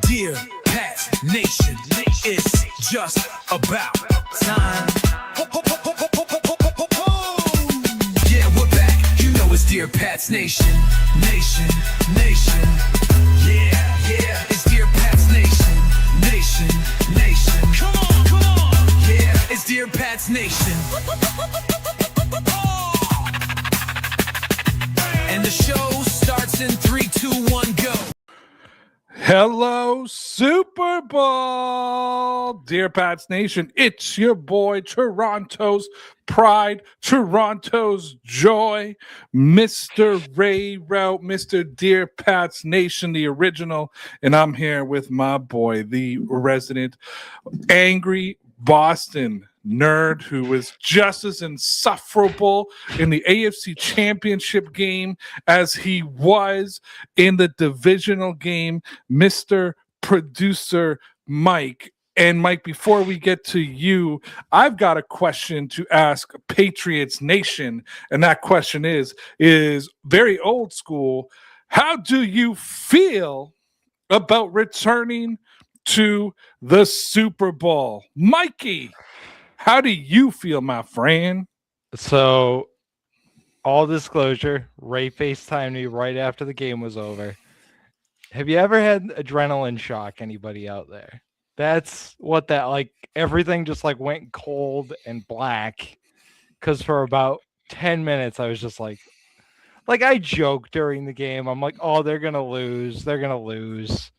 Dear Pats Nation, it's just about time. Yeah, we're back. You know it's Dear Pats Nation, nation, nation. Yeah, it's Dear Pats Nation, nation, nation. Come on. Yeah, it's Dear Pats Nation. And the show starts in 3, 2, 1, go. Hello, Super Bowl, Dear Pats Nation. It's your boy, Toronto's pride, Toronto's joy, Mr. Ray Route, Mr. Dear Pats Nation, the original. And I'm here with my boy, the resident angry Boston nerd who was just as insufferable in the AFC Championship game as he was in the divisional game, Mr. Producer Mike. And Mike, before we get to you, I've got a question to ask Patriots Nation, and that question is very old school. How do you feel about returning to the Super Bowl? Mikey, how do you feel, my friend? So, all disclosure, Ray FaceTimed me right after the game was over. Have you ever had adrenaline shock, anybody out there? That's what that, like, everything just, like, went cold and black. Because for about 10 minutes, I was just like, I joked during the game. I'm like, oh, they're going to lose. They're going to lose.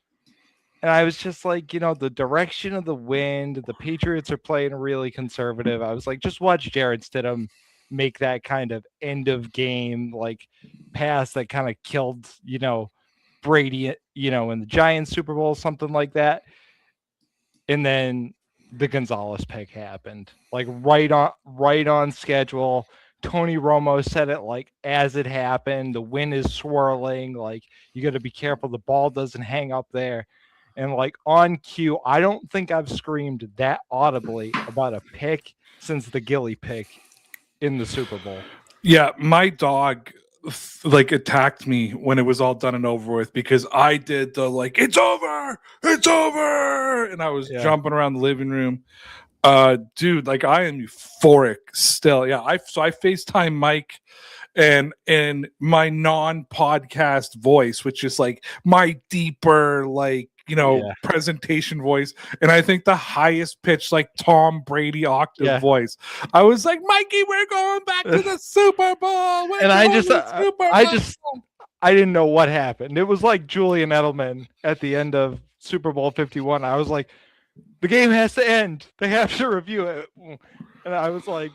And I was just like, the direction of the wind, the Patriots are playing really conservative. I was like, just watch Jared Stidham make that kind of end of game, like, pass that kind of killed, Brady, in the Giants Super Bowl, something like that. And then the Gonzalez pick happened, like right on schedule. Tony Romo said it like as it happened. The wind is swirling. Like, you got to be careful the ball doesn't hang up there. And like on cue, I don't think I've screamed that audibly about a pick since the Gilly pick in the Super Bowl. Yeah, my dog like attacked me when it was all done and over with because I did the like, it's over, and I was jumping around the living room. Dude, like I am euphoric still. Yeah, I FaceTime Mike and my non-podcast voice, which is like my deeper, like, presentation voice, and I think the highest pitch, like Tom Brady octave voice. I was like, Mikey, we're going back to the Super Bowl. I didn't know what happened. It was like Julian Edelman at the end of Super Bowl 51. I was like, the game has to end. They have to review it. And I was like,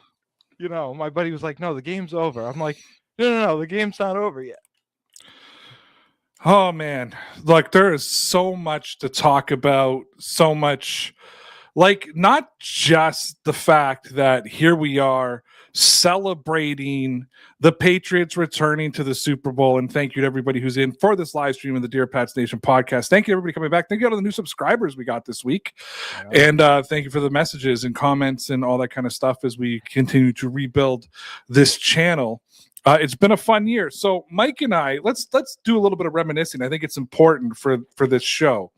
my buddy was like, no, the game's over. I'm like, no, the game's not over yet. Oh, man. Like, there is so much to talk about, so much, like, not just the fact that here we are celebrating the Patriots returning to the Super Bowl. And thank you to everybody who's in for this live stream of the Dear Pats Nation podcast. Thank you, everybody coming back. Thank you to all the new subscribers we got this week. Yeah. And thank you for the messages and comments and all that kind of stuff as we continue to rebuild this channel. It's been a fun year. So Mike and I, let's do a little bit of reminiscing. I think it's important for this show.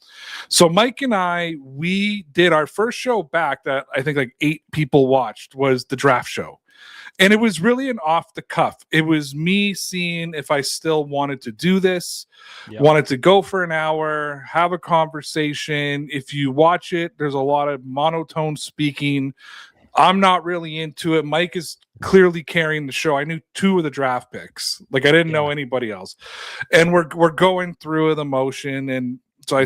So Mike and I, we did our first show back that I think like 8 people watched, was the draft show. And it was really an off the cuff. It was me seeing if I still wanted to do this, wanted to go for an hour, have a conversation. If you watch it, there's a lot of monotone speaking. I'm not really into it. Mike is clearly carrying the show. I knew 2 of the draft picks. Like, I didn't know anybody else. And we're going through the motion. And so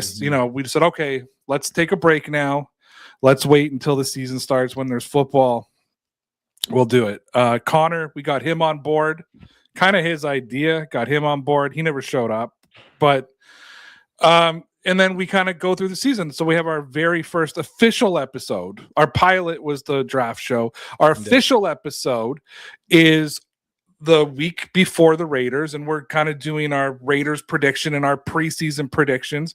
we said, okay, let's take a break now. Let's wait until the season starts. When there's football, we'll do it. Connor, we got him on board. Kind of his idea. Got him on board. He never showed up. But and then we kind of go through the season. So we have our very first official episode. Our pilot was the draft show. Our official episode is the week before the Raiders, and we're kind of doing our Raiders prediction and our preseason predictions.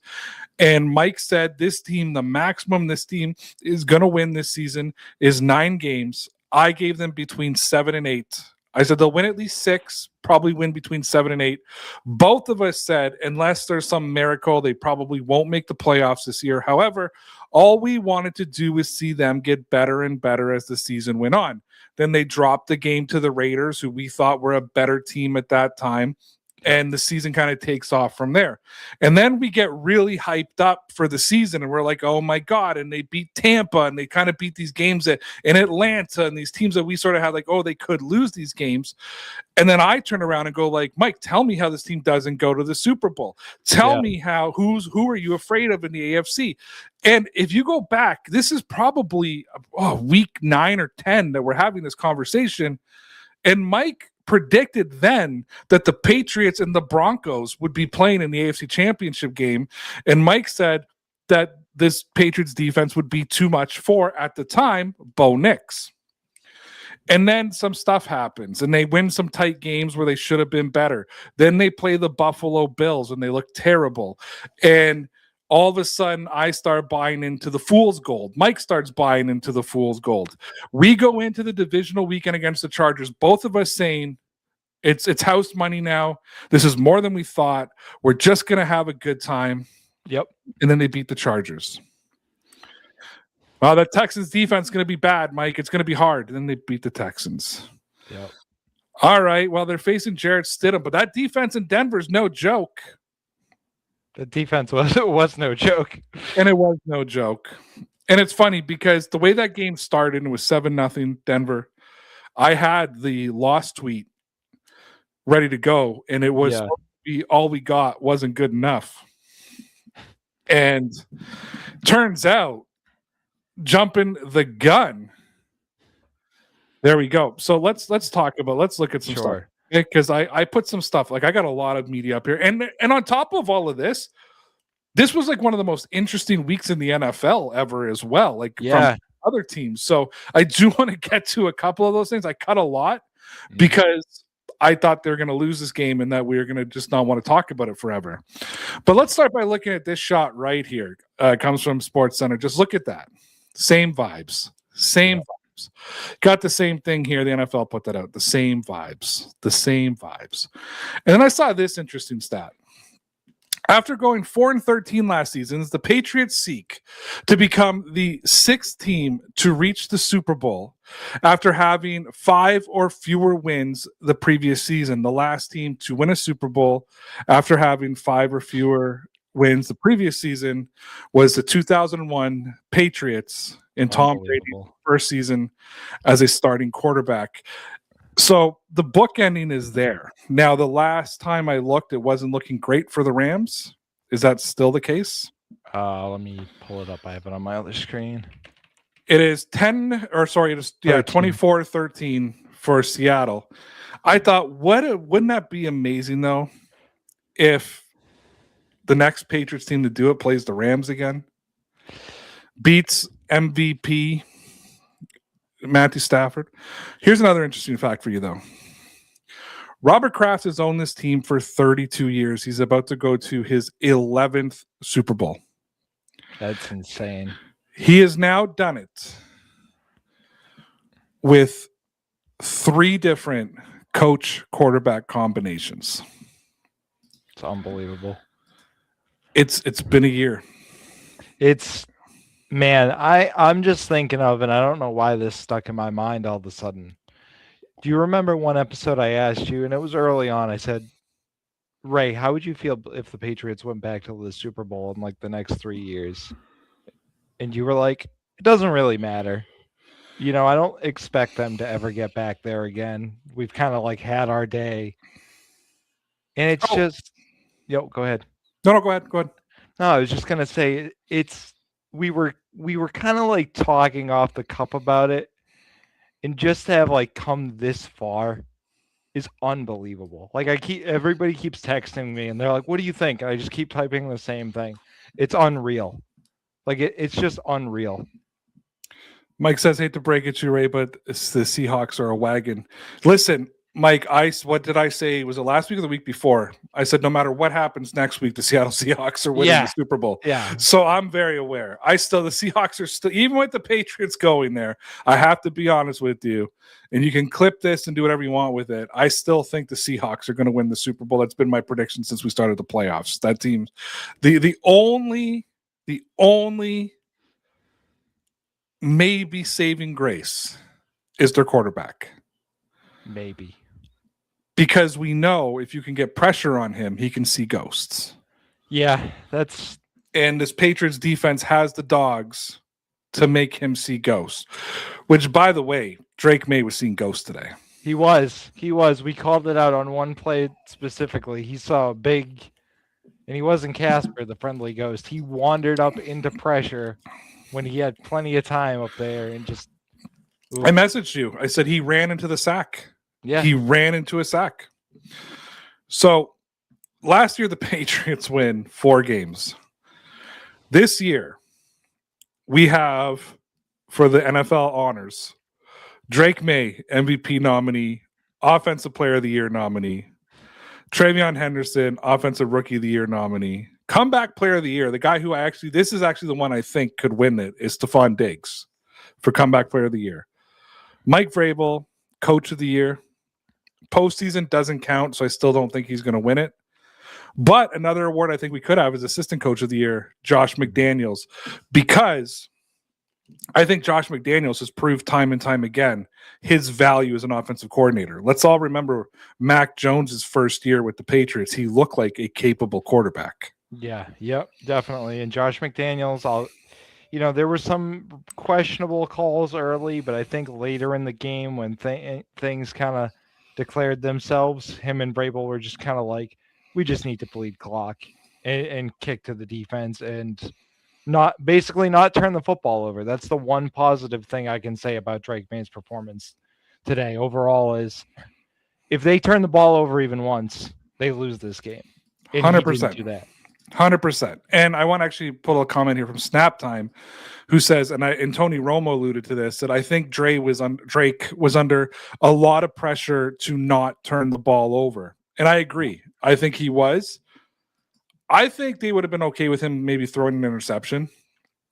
And Mike said this team, the maximum this team is going to win this season is 9 games. I gave them between 7 and 8. I said they'll win at least 6, probably win between 7 and 8. Both of us said, unless there's some miracle, they probably won't make the playoffs this year. However, all we wanted to do was see them get better and better as the season went on. Then they dropped the game to the Raiders, who we thought were a better team at that time. And the season kind of takes off from there. And then we get really hyped up for the season, and we're like, oh my God. And they beat Tampa, and they kind of beat these games in Atlanta, and these teams that we sort of had like, oh, they could lose these games. And then I turn around and go like, Mike, tell me how this team doesn't go to the Super Bowl. Tell me who are you afraid of in the AFC? And if you go back, this is probably week 9 or 10 that we're having this conversation. And Mike predicted then that the Patriots and the Broncos would be playing in the AFC Championship game. And Mike said that this Patriots defense would be too much for, at the time, Bo Nix. And then some stuff happens, and they win some tight games where they should have been better. Then they play the Buffalo Bills, and they look terrible. And all of a sudden, I start buying into the fool's gold. Mike starts buying into the fool's gold. We go into the divisional weekend against the Chargers, both of us saying, it's house money now. This is more than we thought. We're just going to have a good time. Yep. And then they beat the Chargers. Well, the Texans defense is going to be bad, Mike. It's going to be hard. And then they beat the Texans. Yep. All right. Well, they're facing Jarrett Stidham, but that defense in Denver is no joke. The defense was no joke. And it was no joke. And it's funny because the way that game started, it was 7-0 Denver. I had the loss tweet ready to go, and it was all we got wasn't good enough. And turns out, jumping the gun. There we go. So let's look at some stuff. Because I put some stuff, like I got a lot of media up here. And on top of all of this was like one of the most interesting weeks in the NFL ever as well, like from other teams. So I do want to get to a couple of those things. I cut a lot because I thought they were going to lose this game and that we were going to just not want to talk about it forever. But let's start by looking at this shot right here. It comes from SportsCenter. Just look at that. Same vibes. Got the same thing here. The NFL put that out. The same vibes. And then I saw this interesting stat. After going 4-13 last season, the Patriots seek to become the 6th team to reach the Super Bowl after having 5 or fewer wins the previous season. The last team to win a Super Bowl after having 5 or fewer wins the previous season was the 2001 Patriots in Tom Brady's first season as a starting quarterback. So the bookending is there. Now, the last time I looked, it wasn't looking great for the Rams. Is that still the case? Let me pull it up. I have it on my other screen. It is 24-13 for Seattle. I thought, wouldn't that be amazing, though, if the next Patriots team to do it plays the Rams again? Beats MVP Matthew Stafford. Here's another interesting fact for you, though. Robert Kraft has owned this team for 32 years. He's about to go to his 11th Super Bowl. That's insane. He has now done it with 3 different coach-quarterback combinations. It's unbelievable. It's been a year. I'm just thinking of, and I don't know why this stuck in my mind all of a sudden. Do you remember one episode I asked you, and it was early on, I said, Ray, how would you feel if the Patriots went back to the Super Bowl in like the next 3 years? And you were like, it doesn't really matter. I don't expect them to ever get back there again. We've kind of like had our day. And it's just, go ahead. No, go ahead. No, I was just going to say we were kind of like talking off the cup about it, and just to have like come this far is unbelievable. Like everybody keeps texting me and they're like, what do you think? And I just keep typing the same thing. It's unreal. Like it's just unreal. Mike says, hate to break it to you, Ray, but the Seahawks are a wagon. Listen, Mike, what did I say? Was it last week or the week before? I said no matter what happens next week, the Seattle Seahawks are winning the Super Bowl. Yeah. So I'm very aware. The Seahawks are still, even with the Patriots going there, I have to be honest with you, and you can clip this and do whatever you want with it. I still think the Seahawks are going to win the Super Bowl. That's been my prediction since we started the playoffs. That team, the only maybe saving grace is their quarterback. Maybe. Because we know if you can get pressure on him, he can see ghosts. Yeah, and this Patriots defense has the dogs to make him see ghosts. Which, by the way, Drake May was seeing ghosts today. He was. We called it out on one play specifically. He saw a big, and he wasn't Casper, the friendly ghost. He wandered up into pressure when he had plenty of time up there and just. I messaged you. I said he ran into the sack. Yeah. He ran into a sack. So last year, the Patriots win 4 games. This year, we have, for the NFL honors, Drake May, MVP nominee, Offensive Player of the Year nominee, Travion Henderson, Offensive Rookie of the Year nominee, Comeback Player of the Year. The guy who this is actually the one I think could win it, is Stephon Diggs for Comeback Player of the Year. Mike Vrabel, Coach of the Year. Postseason doesn't count, so I still don't think he's going to win it. But another award I think we could have is Assistant Coach of the Year, Josh McDaniels, because I think Josh McDaniels has proved time and time again his value as an offensive coordinator. Let's all remember Mac Jones's first year with the Patriots. He looked like a capable quarterback. Yeah, yep, definitely. And Josh McDaniels, there were some questionable calls early, but I think later in the game when things kind of declared themselves, him and Vrabel were just kind of like, we just need to bleed clock and kick to the defense and not turn the football over. That's the one positive thing I can say about Drake May's performance today overall is if they turn the ball over even once, they lose this game. 100%. Do that. 100%. And I want to actually pull a comment here from Snap Time, who says, and Tony Romo alluded to this, that I think Drake was under a lot of pressure to not turn the ball over. And I agree. I think he was. I think they would have been okay with him maybe throwing an interception.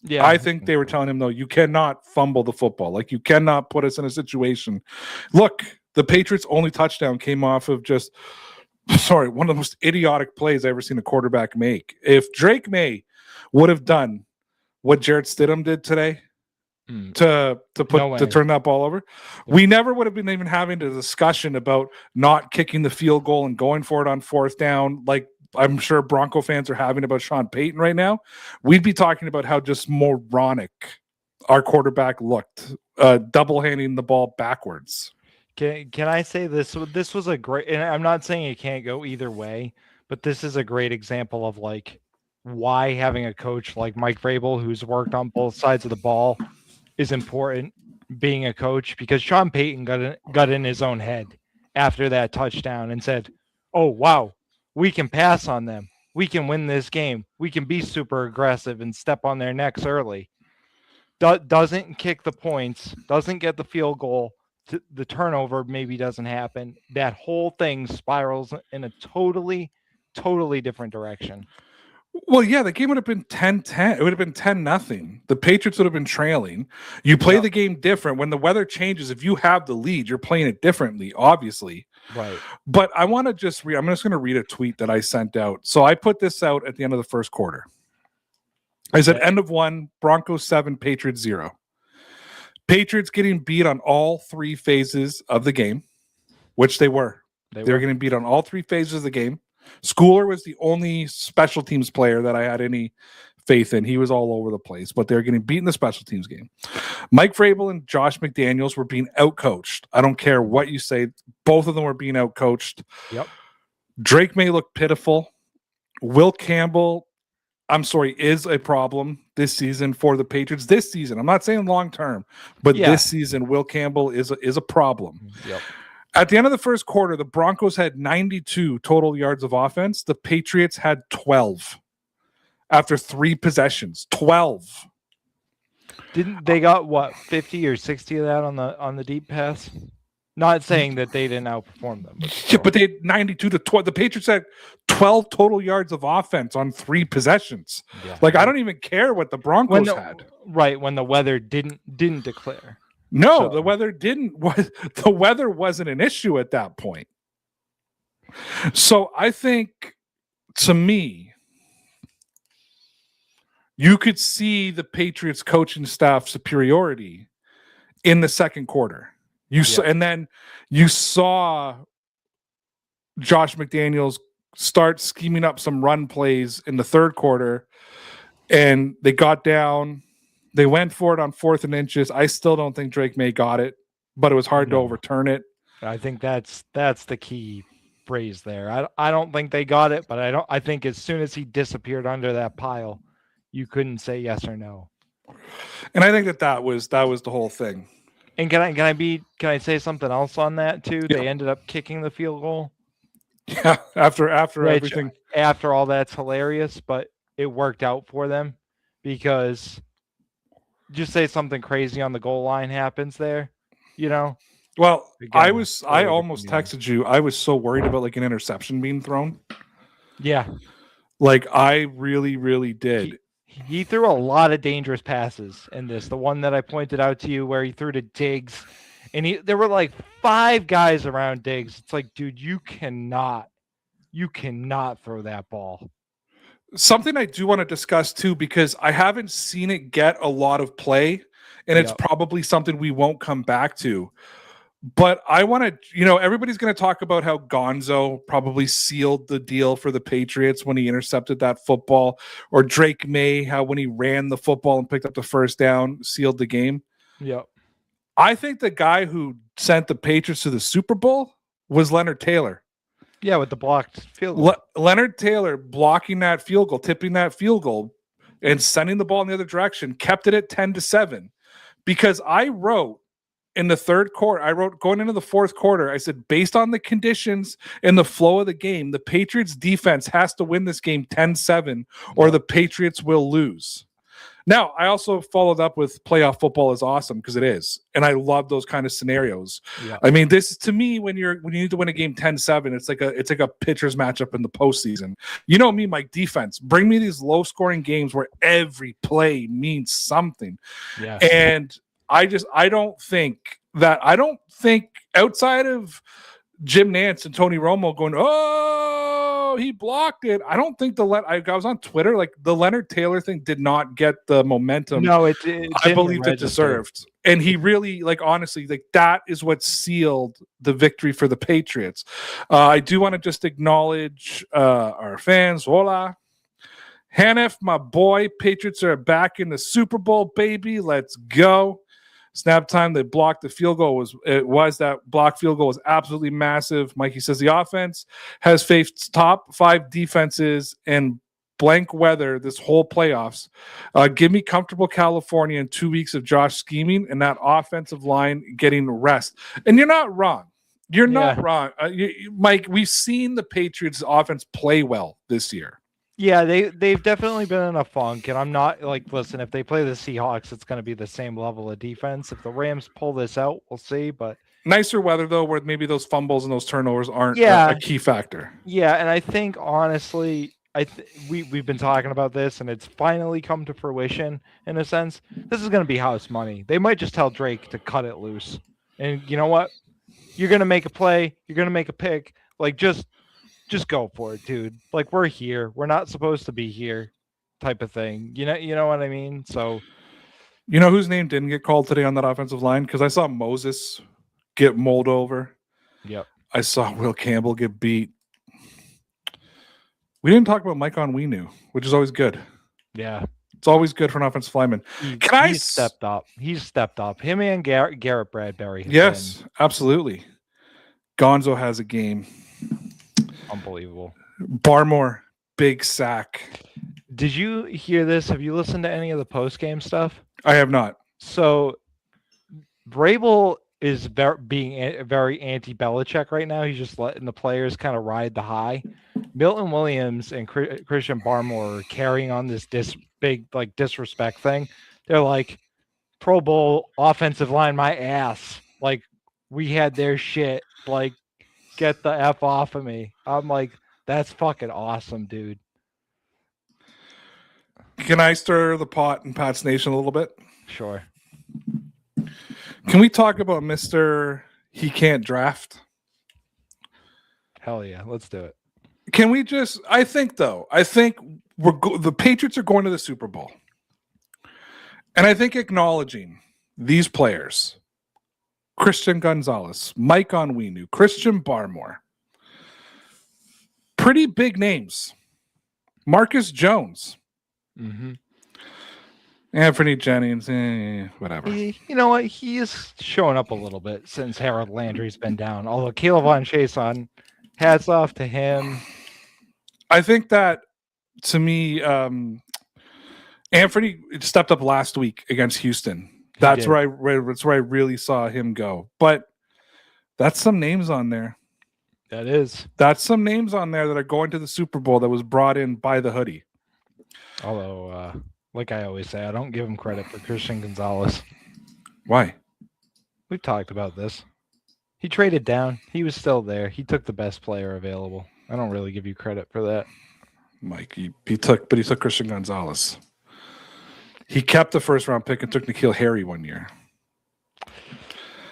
Yeah, I think they were telling him, though, you cannot fumble the football. Like, you cannot put us in a situation. Look, the Patriots' only touchdown came off of one of the most idiotic plays I've ever seen a quarterback make. If Drake May would have done what Jarrett Stidham did today to turn that ball over, we never would have been even having a discussion about not kicking the field goal and going for it on 4th down like I'm sure Bronco fans are having about Sean Payton right now. We'd be talking about how just moronic our quarterback looked, double-handing the ball backwards. Can I say this? This was a great, and I'm not saying it can't go either way, but this is a great example of like why having a coach like Mike Vrabel, who's worked on both sides of the ball, is important being a coach, because Sean Payton got in his own head after that touchdown and said, oh, wow, we can pass on them. We can win this game. We can be super aggressive and step on their necks early. Doesn't kick the points, doesn't get the field goal. The turnover maybe doesn't happen. That whole thing spirals in a totally different direction. Well, yeah, the game would have been 10-10. It would have been 10-0. The Patriots would have been trailing. You play the game different. When the weather changes, if you have the lead, you're playing it differently, obviously. Right. But I want to I'm just going to read a tweet that I sent out. So I put this out at the end of the first quarter. I said, end of 1, Broncos 7, Patriots 0. Patriots getting beat on all 3 phases of the game, which they were. They were getting beat on all 3 phases of the game. Schooler was the only special teams player that I had any faith in. He was all over the place, but they're getting beat in the special teams game. Mike Vrabel and Josh McDaniels were being outcoached. I don't care what you say. Both of them were being outcoached. Yep. Drake May look pitiful. Will Campbell, is a problem this season for the Patriots. This season, I'm not saying long term, but this season, Will Campbell is a problem. Yep. At the end of the first quarter, the Broncos had 92 total yards of offense. The Patriots had 12 after 3 possessions. 12. Didn't they got 50 or 60 of that on the deep pass? Not saying that they didn't outperform them, but Yeah, still. but they had 92 to 12. The Patriots had 12 total yards of offense on 3 possessions. Yeah. Like, I don't even care what the Broncos had. When the weather didn't declare. No, So- the weather didn't. The weather wasn't an issue at that point. So I think, to me, you could see the Patriots coaching staff superiority in the second quarter. And then you saw Josh McDaniels start scheming up some run plays in the third quarter, and they got down. They went for it on 4th and inches. I still don't think Drake May got it, but it was hard to overturn it. I think that's the key phrase there. I don't think they got it, but I think as soon as he disappeared under that pile, you couldn't say yes or no. And I think that was the whole thing. And can I say something else on that too? Yeah. They ended up kicking the field goal. Yeah, after everything. After all that's hilarious, but it worked out for them because just say something crazy on the goal line happens there, you know? Well, Again, I almost texted you. I was so worried about like an interception being thrown. Yeah. Like, I really, really did. He threw a lot of dangerous passes in this. The one that I pointed out to you where he threw to Diggs, and there were like 5 guys around Diggs. It's like, dude, you cannot throw that ball. Something I do want to discuss too, because I haven't seen it get a lot of play, and it's probably something we won't come back to. But I want to, everybody's going to talk about how Gonzo probably sealed the deal for the Patriots when he intercepted that football, or Drake May, how when he ran the football and picked up the first down, sealed the game. Yep. I think the guy who sent the Patriots to the Super Bowl was Leonard Taylor. Yeah, with the blocked field goal. Leonard Taylor blocking that field goal, tipping that field goal, and sending the ball in the other direction, kept it at 10-7. Because I wrote in the third quarter, going into the fourth quarter, I said, based on the conditions and the flow of the game, the Patriots defense has to win this game 10-7 or the Patriots will lose. Now, I also followed up with playoff football is awesome, because it is. And I love those kind of scenarios. Yeah. I mean, this is, to me, when you need to win a game 10-7, it's like a pitcher's matchup in the postseason. You know me, my defense. Bring me these low-scoring games where every play means something. Yeah. And I don't think outside of Jim Nantz and Tony Romo going, oh, he blocked it. I don't think I was on Twitter, like the Leonard Taylor thing did not get the momentum. No, I believed it deserved. And he really, like, honestly, like, that is what sealed the victory for the Patriots. I do want to just acknowledge our fans. Hola. Hanif, my boy, Patriots are back in the Super Bowl, baby. Let's go. Snap time, they blocked the field goal. That blocked field goal was absolutely massive. Mikey says the offense has faced top 5 defenses in blank weather this whole playoffs. Give me comfortable California in 2 weeks of Josh scheming and that offensive line getting rest. And you're not wrong. You're not wrong. Mike, we've seen the Patriots offense play well this year. Yeah, they've definitely been in a funk, and I'm not like, listen, if they play the Seahawks, it's going to be the same level of defense. If the Rams pull this out, we'll see. But nicer weather though, where maybe those fumbles and those turnovers aren't a key factor. Yeah, and I think honestly, we've been talking about this, and it's finally come to fruition in a sense. This is going to be house money. They might just tell Drake to cut it loose, and you know what? You're going to make a play. You're going to make a pick. Like just go for it, dude. Like, we're here. We're not supposed to be here, type of thing. You know what I mean? So, you know whose name didn't get called today on that offensive line? Because I saw Moses get mulled over. Yep. I saw Will Campbell get beat. We didn't talk about Mike Onwenu, which is always good. Yeah. It's always good for an offensive lineman. He's stepped up. He's stepped up. Him and Garrett Bradbury. Yes, absolutely. Gonzo has a game. Unbelievable. Barmore, big sack. Did you hear this? Have you listened to any of the post-game stuff? I have not. So Vrabel is being very anti-Belichick right now. He's just letting the players kind of ride the high. Milton Williams and Christian Barmore are carrying on this big like disrespect thing. They're like, Pro Bowl offensive line, my ass. Like, we had their shit. Like, get the F off of me. I'm like, that's fucking awesome, dude. Can I stir the pot in Pat's Nation a little bit? Sure. Can we talk about Mr. He Can't Draft? Hell yeah. Let's do it. Can we just, I think the Patriots are going to the Super Bowl. And I think acknowledging these players, Christian Gonzalez, Mike Onwenu, Christian Barmore, pretty big names. Marcus Jones, Anthony Jennings, whatever. You know what? He is showing up a little bit since Harold Landry's been down. Although Caleb Von Chason, hats off to him. I think that, to me, Anthony stepped up last week against Houston. That's where I really saw him go. But that's some names on there. That's some names on there that are going to the Super Bowl that was brought in by the hoodie. Although, like I always say, I don't give him credit for Christian Gonzalez. Why? We've talked about this. He traded down. He was still there. He took the best player available. I don't really give you credit for that. Mike, he took Christian Gonzalez. He kept the first round pick and took N'Keal Harry one year.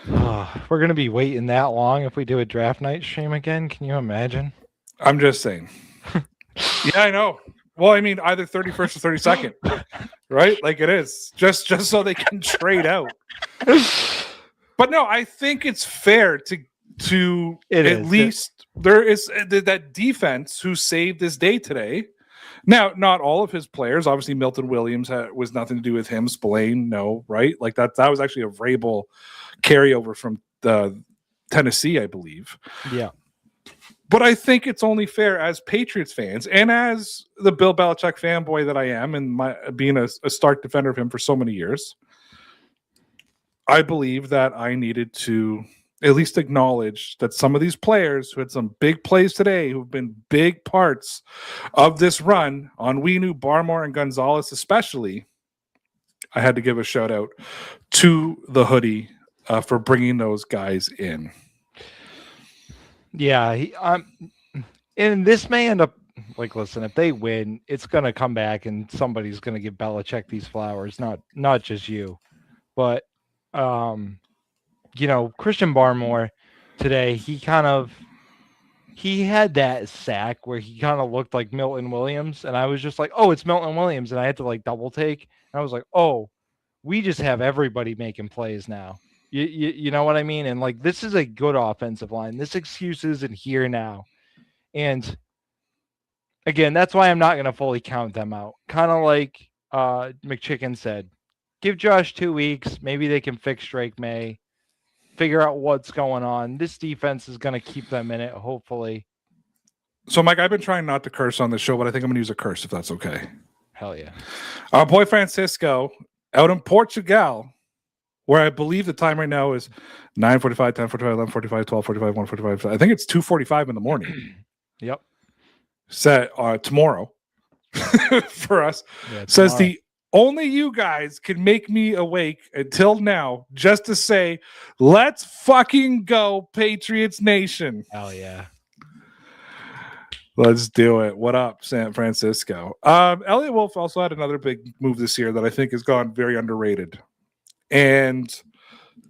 We're going to be waiting that long if we do a draft night stream again. Can you imagine? I'm just saying. Yeah, I know. Well, I mean, either 31st or 32nd, right? Like it is just so they can trade out. But no, I think it's fair to at least there is that defense who saved this day today. Now, not all of his players. Obviously, Milton Williams was nothing to do with him. Spillane, no, right? Like that was actually a Vrabel carryover from the Tennessee, I believe. Yeah. But I think it's only fair as Patriots fans and as the Bill Belichick fanboy that I am and being a stark defender of him for so many years, I believe that I needed to at least acknowledge that some of these players who had some big plays today, who've been big parts of this run, Onwenu, Barmore, and Gonzalez especially, I had to give a shout out to the hoodie for bringing those guys in. Yeah, and this may end up like, listen, if they win, it's going to come back and somebody's going to give Belichick these flowers, not just you. But you know, Christian Barmore today, he had that sack where he kind of looked like Milton Williams, and I was just like, oh, it's Milton Williams, and I had to like double take, and I was like, oh, we just have everybody making plays now. You know what I mean? And like, this is a good offensive line. This excuse isn't here now. And again, that's why I'm not going to fully count them out. Kind of like McChicken said, give Josh 2 weeks. Maybe they can fix Drake May, figure out what's going on. This defense is going to keep them in it, hopefully. So, Mike, I've been trying not to curse on this show, but I think I'm going to use a curse if that's okay. Hell yeah. Our boy Francisco out in Portugal, where I believe the time right now is 9:45, 10:45, 11:45, 12:45, 1:45. I think it's 2:45 in the morning. Yep. Set tomorrow for us. Yeah, says the only you guys can make me awake until now just to say, let's fucking go, Patriots Nation. Hell yeah. Let's do it. What up, San Francisco? Elliot Wolf also had another big move this year that I think has gone very underrated. And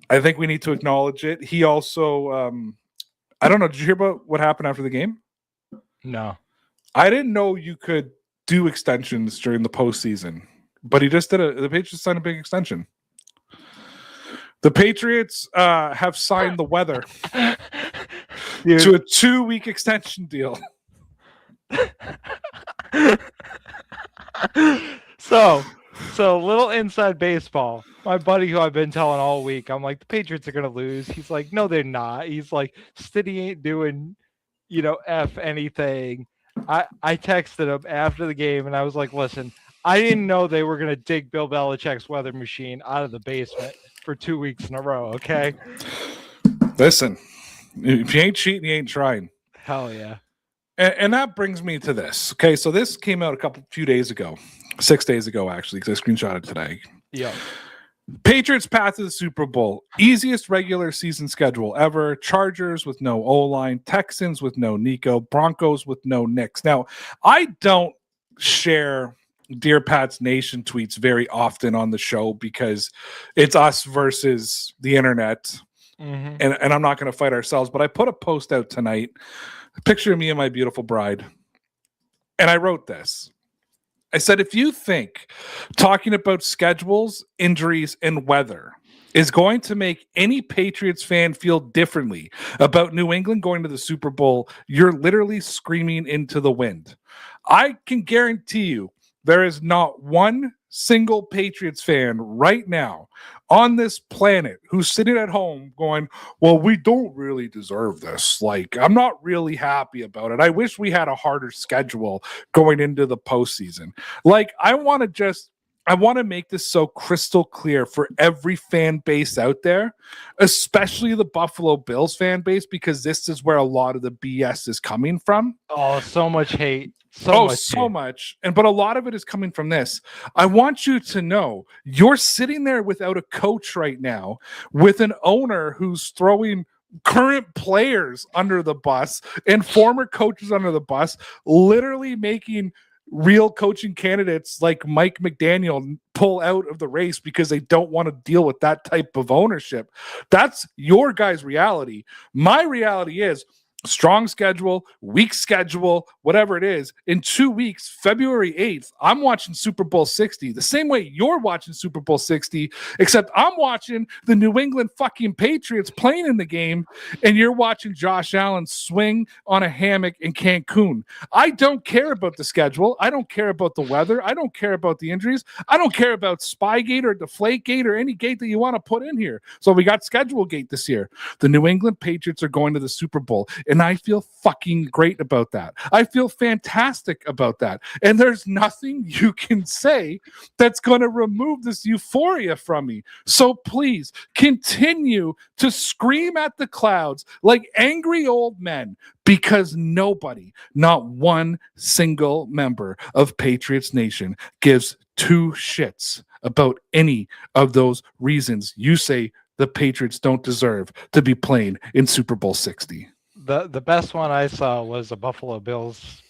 I think we need to acknowledge it. He also, I don't know, did you hear about what happened after the game? No. I didn't know you could do extensions during the postseason, but he just did the Patriots signed a big extension. The Patriots have signed the weather to a 2-week extension deal. So little inside baseball. My buddy who I've been telling all week, I'm like, the Patriots are going to lose. He's like, no, they're not. He's like, Stiddy ain't doing, F anything. I texted him after the game and I was like, listen, I didn't know they were going to dig Bill Belichick's weather machine out of the basement for 2 weeks in a row. Okay. Listen, if you ain't cheating, you ain't trying. Hell yeah. And that brings me to this. Okay. So this came out few days ago, 6 days ago, actually, because I screenshotted today. Yeah. Patriots path to the Super Bowl. Easiest regular season schedule ever. Chargers with no O-line. Texans with no Nico. Broncos with no Knicks. Now, I don't share Dear Pats Nation tweets very often on the show because it's us versus the internet. Mm-hmm. And I'm not going to fight ourselves, but I put a post out tonight, a picture of me and my beautiful bride. And I wrote this. I said, if you think talking about schedules, injuries, and weather is going to make any Patriots fan feel differently about New England going to the Super Bowl, you're literally screaming into the wind. I can guarantee you there is not one single Patriots fan right now on this planet who's sitting at home going, well, we don't really deserve this. Like, I'm not really happy about it. I wish we had a harder schedule going into the postseason. Like, I want to make this so crystal clear for every fan base out there, especially the Buffalo Bills fan base, because this is where a lot of the BS is coming from. Oh, so much hate. So much. But a lot of it is coming from this. I want you to know you're sitting there without a coach right now, with an owner who's throwing current players under the bus and former coaches under the bus, literally making real coaching candidates like Mike McDaniel pull out of the race because they don't want to deal with that type of ownership. That's your guys' reality. My reality is strong schedule, weak schedule, whatever it is. In 2 weeks, February 8th, I'm watching Super Bowl 60 the same way you're watching Super Bowl 60, except I'm watching the New England fucking Patriots playing in the game, and you're watching Josh Allen swing on a hammock in Cancun. I don't care about the schedule. I don't care about the weather. I don't care about the injuries. I don't care about Spygate or Deflategate or any gate that you want to put in here. So we got schedule gate this year. The New England Patriots are going to the Super Bowl. And I feel fucking great about that. I feel fantastic about that. And there's nothing you can say that's going to remove this euphoria from me. So please continue to scream at the clouds like angry old men, because nobody, not one single member of Patriots Nation, gives two shits about any of those reasons you say the Patriots don't deserve to be playing in Super Bowl 60. The best one I saw was a Buffalo Bills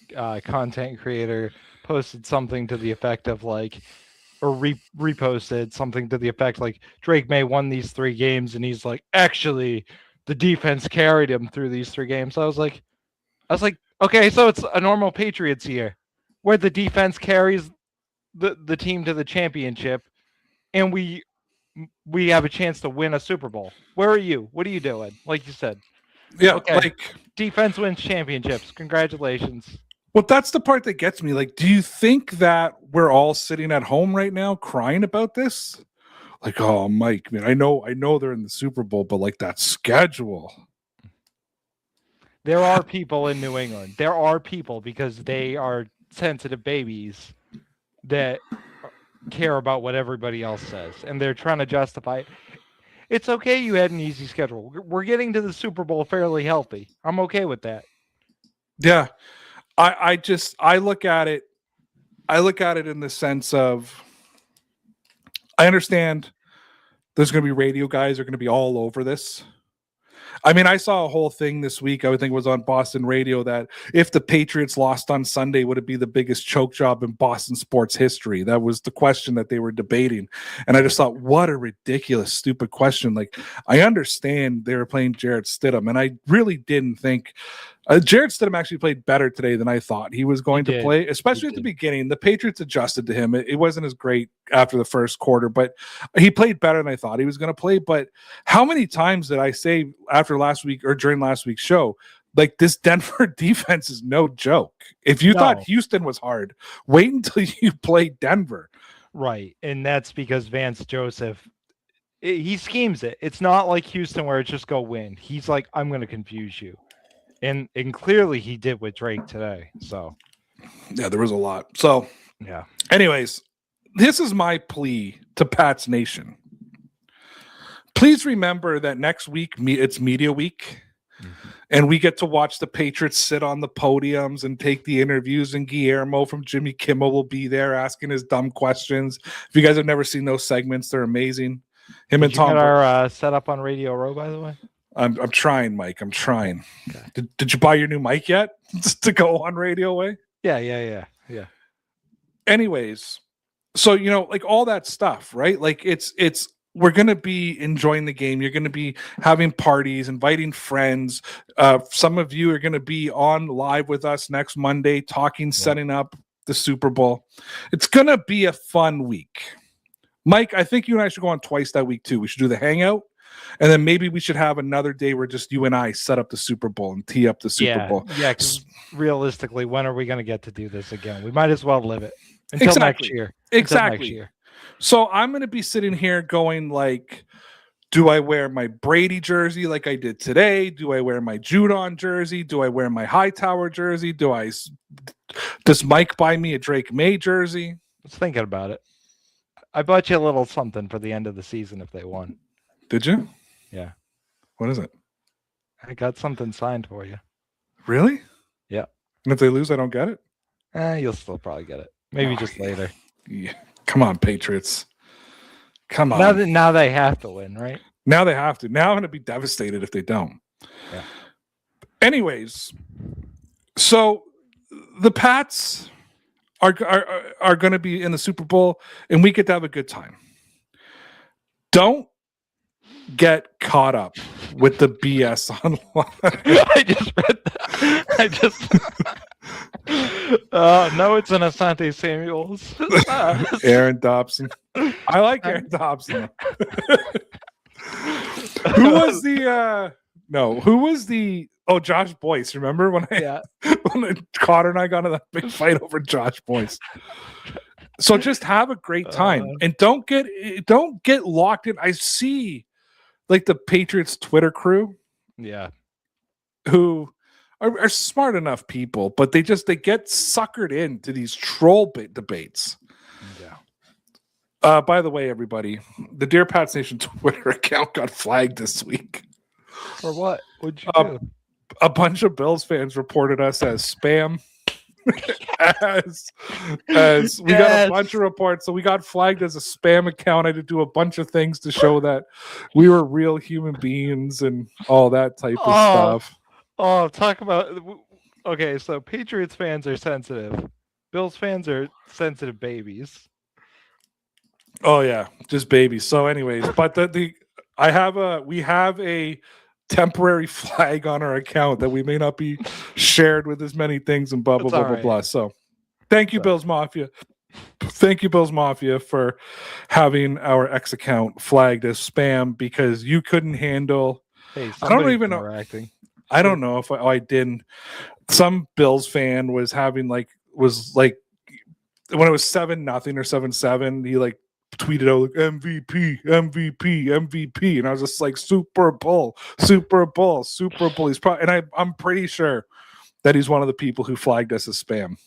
content creator posted something to the effect of like, or reposted something to the effect like, Drake May won these 3 games, and he's like, actually, the defense carried him through these 3 games. So I was like, okay, so it's a normal Patriots year where the defense carries the team to the championship, and we have a chance to win a Super Bowl. Where are you? What are you doing? Like you said. Yeah, okay. Like, defense wins championships. Congratulations. Well, that's the part that gets me. Like, do you think that we're all sitting at home right now crying about this? Like, oh, Mike, man, I know they're in the Super Bowl, but like that schedule. There are people in New England. There are people, because they are sensitive babies, that care about what everybody else says, and they're trying to justify it. It's okay you had an easy schedule. We're getting to the Super Bowl fairly healthy. I'm okay with that. Yeah. I look at it in the sense of, I understand there's going to be radio guys are going to be all over this. I mean, I saw a whole thing this week, I would think it was on Boston radio, that if the Patriots lost on Sunday, would it be the biggest choke job in Boston sports history? That was the question that they were debating. And I just thought, what a ridiculous, stupid question. Like, I understand they were playing Jarrett Stidham, and I really didn't think Jarrett Stidham actually played better today than I thought he was going to play, especially at the beginning. The Patriots adjusted to him. It wasn't as great after the first quarter, but he played better than I thought he was going to play. But how many times did I say after last week or during last week's show, like, this Denver defense is no joke? If you thought Houston was hard, wait until you play Denver. Right. And that's because Vance Joseph, he schemes it. It's not like Houston where it's just go win. He's like, I'm going to confuse you. And clearly he did with Drake today. So yeah, there was a lot. So yeah. Anyways, this is my plea to Pats Nation. Please remember that next week it's media week, and we get to watch the Patriots sit on the podiums and take the interviews, and Guillermo from Jimmy Kimmel will be there asking his dumb questions. If you guys have never seen those segments, they're amazing. Him Did and you get Tom. our setup on Radio Row, by the way? I'm trying, Mike. I'm trying. Okay. Did you buy your new mic yet to go on Radio Way? Yeah. Anyways, so like all that stuff, right? Like it's we're gonna be enjoying the game. You're gonna be having parties, inviting friends. Some of you are gonna be on live with us next Monday, talking, setting up the Super Bowl. It's gonna be a fun week. Mike, I think you and I should go on twice that week too. We should do the hangout, and then maybe we should have another day where just you and I set up the Super Bowl and tee up the Super Bowl. Yeah, because realistically, when are we going to get to do this again? We might as well live it until next year. Exactly. So I'm going to be sitting here going like, do I wear my Brady jersey like I did today? Do I wear my Judon jersey? Do I wear my Hightower jersey? Does Mike buy me a Drake May jersey? I was thinking about it. I bought you a little something for the end of the season if they won. Did you? Yeah. What is it? I got something signed for you. Really? Yeah. And if they lose, I don't get it? You'll still probably get it. Maybe just later. Yeah. Come on, Patriots. Come on. Now they have to win, right? Now they have to. Now I'm going to be devastated if they don't. Yeah. Anyways, so the Pats are going to be in the Super Bowl, and we get to have a good time. Don't get caught up with the BS online. I just read that. No, it's an Asante Samuels. Aaron Dobson. I like Aaron Dobson. Who was the Josh Boyce, remember when Cotter and I got in that big fight over Josh Boyce? So just have a great time and don't get locked in. I see like the Patriots Twitter crew, who are smart enough people, but they get suckered into these troll debates. Yeah. By the way, everybody, the Dear Pats Nation Twitter account got flagged this week. For what? What'd you do? A bunch of Bills fans reported us as spam. as we got a bunch of reports, so we got flagged as a spam account. I had to do a bunch of things to show that we were real human beings and all that type of stuff. Oh, talk about okay. So Patriots fans are sensitive. Bills fans are sensitive babies. Oh yeah, just babies. So, anyways, but we have a temporary flag on our account that we may not be shared with as many things and blah blah blah blah blah. So thank you, Bills Mafia. Thank you, Bills Mafia, for having our X account flagged as spam because you couldn't handle. Hey, I don't even know. I don't know if I didn't. Some Bills fan was having was when it was 7-0 or 7-7, he tweeted out MVP, and I was just like Super Bowl. He's probably, and I'm pretty sure that he's one of the people who flagged us as spam.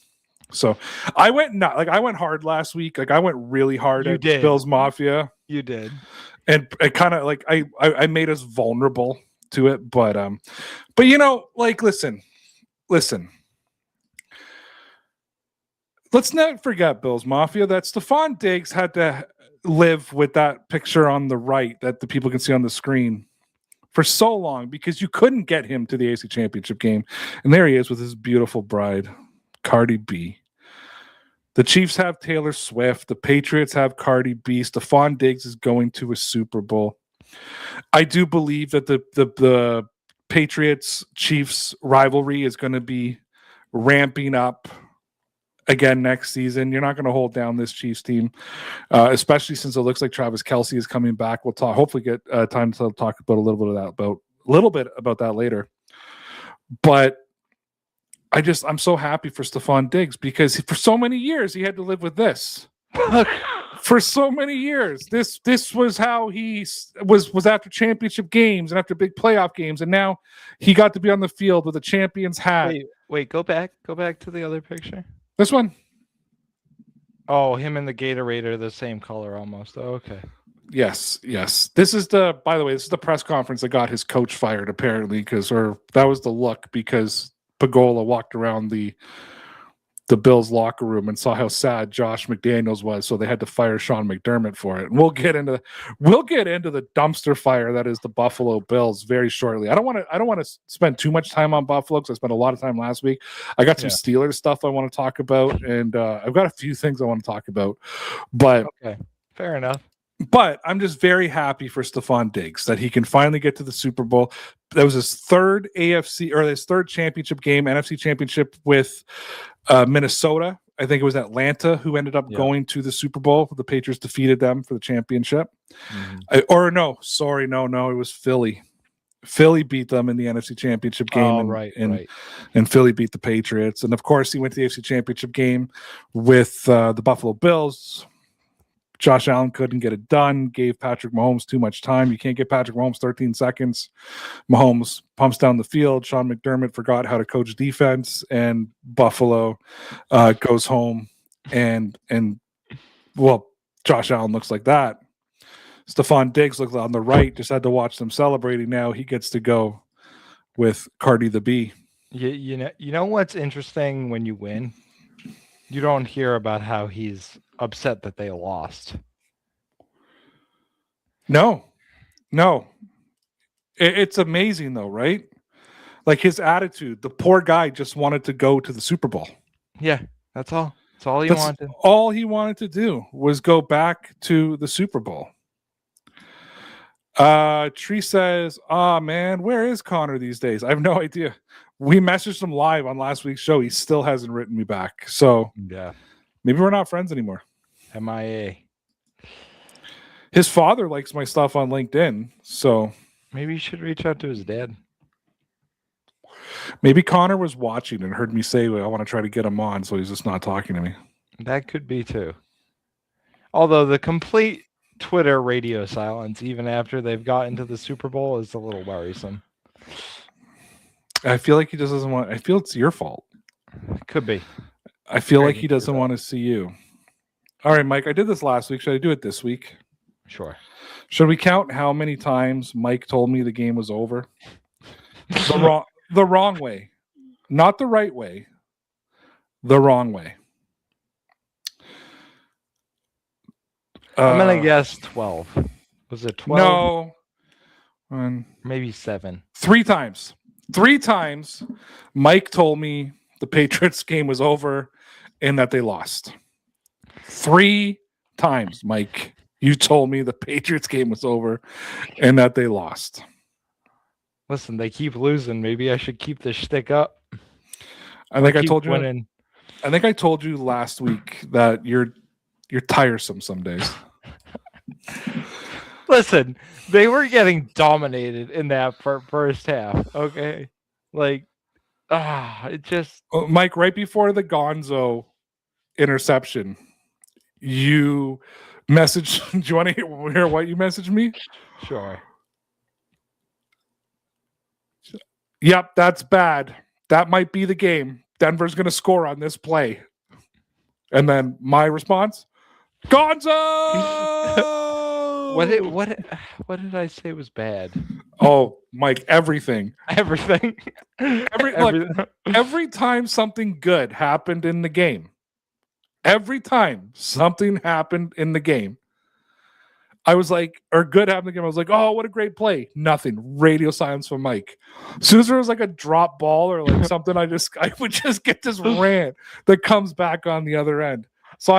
So I went hard last week. I went really hard at Bills Mafia. You did, and it kind of I made us vulnerable to it, but listen. Let's not forget, Bills Mafia, that Stephon Diggs had to live with that picture on the right that the people can see on the screen for so long because you couldn't get him to the AC Championship game. And there he is with his beautiful bride, Cardi B. The Chiefs have Taylor Swift. The Patriots have Cardi B. Stephon Diggs is going to a Super Bowl. I do believe that the Patriots-Chiefs rivalry is going to be ramping up again next season. You're not going to hold down this Chiefs team, especially since it looks like Travis Kelce is coming back. We'll hopefully get time to talk about a little bit about that later. But I'm so happy for Stephon Diggs because for so many years he had to live with this. For so many years, this was how he was after championship games and after big playoff games, and now he got to be on the field with a champion's hat. Wait, go back to the other picture. This one. Oh, him and the Gatorade are the same color almost. Oh, okay. Yes. This is by the way, this is the press conference that got his coach fired apparently that was the look because Pagola walked around the the Bills locker room and saw how sad Josh McDaniels was, so they had to fire Sean McDermott for it. And we'll get into the dumpster fire that is the Buffalo Bills very shortly. I don't want to spend too much time on Buffalo because I spent a lot of time last week. I got some Steelers stuff I want to talk about, and I've got a few things I want to talk about. But okay, fair enough. But I'm just very happy for Stephon Diggs that he can finally get to the Super Bowl. That was his third championship game, NFC championship with Minnesota. I think it was Atlanta who ended up going to the Super Bowl. The Patriots defeated them for the championship. It was Philly. Philly beat them in the NFC championship game. And Philly beat the Patriots. And of course, he went to the AFC championship game with the Buffalo Bills. Josh Allen couldn't get it done, gave Patrick Mahomes too much time. You can't get Patrick Mahomes 13 seconds. Mahomes pumps down the field. Sean McDermott forgot how to coach defense, and Buffalo goes home. And Josh Allen looks like that. Stephon Diggs looks on the right, just had to watch them celebrating. Now he gets to go with Cardi the B. You know what's interesting when you win? You don't hear about how he's upset that they lost. No. It's amazing though, right? Like his attitude. The poor guy just wanted to go to the Super Bowl. Yeah, that's all. That's all he wanted. All he wanted to do was go back to the Super Bowl. Tree says, man, where is Connor these days? I have no idea. We messaged him live on last week's show. He still hasn't written me back. So yeah, maybe we're not friends anymore. MIA. His father likes my stuff on LinkedIn, so maybe you should reach out to his dad. Maybe Connor was watching and heard me say, I want to try to get him on, so he's just not talking to me. That could be too. Although the complete Twitter radio silence, even after they've gotten to the Super Bowl, is a little worrisome. I feel like he just doesn't want. I feel it's your fault. Could be. I feel like he doesn't want to see you. All right, Mike. I did this last week. Should I do it this week? Sure. Should we count how many times Mike told me the game was over? The wrong way, not the right way. The wrong way. I'm gonna guess 12. Was it 12? No. Maybe 7. 3 times. 3 times Mike told me the Patriots game was over and that they lost. 3 times, Mike, you told me the Patriots game was over and that they lost. Listen, they keep losing. Maybe I should keep this shtick up. I think I told you. Winning. I think I told you last week that you're tiresome some days. Listen, they were getting dominated in that first half. Okay, like, it just. Mike, right before the Gonzo interception, you messaged. Do you want to hear what you messaged me? Sure. Yep, that's bad. That might be the game. Denver's going to score on this play. And then my response, Gonzo! What did I say was bad? Oh, Mike, everything. Everything. Every time something good happened in the game, I was like, or good happened in the game, I was like, oh, what a great play. Nothing. Radio silence from Mike. As soon as there was like a drop ball or like something, I would just get this rant that comes back on the other end. So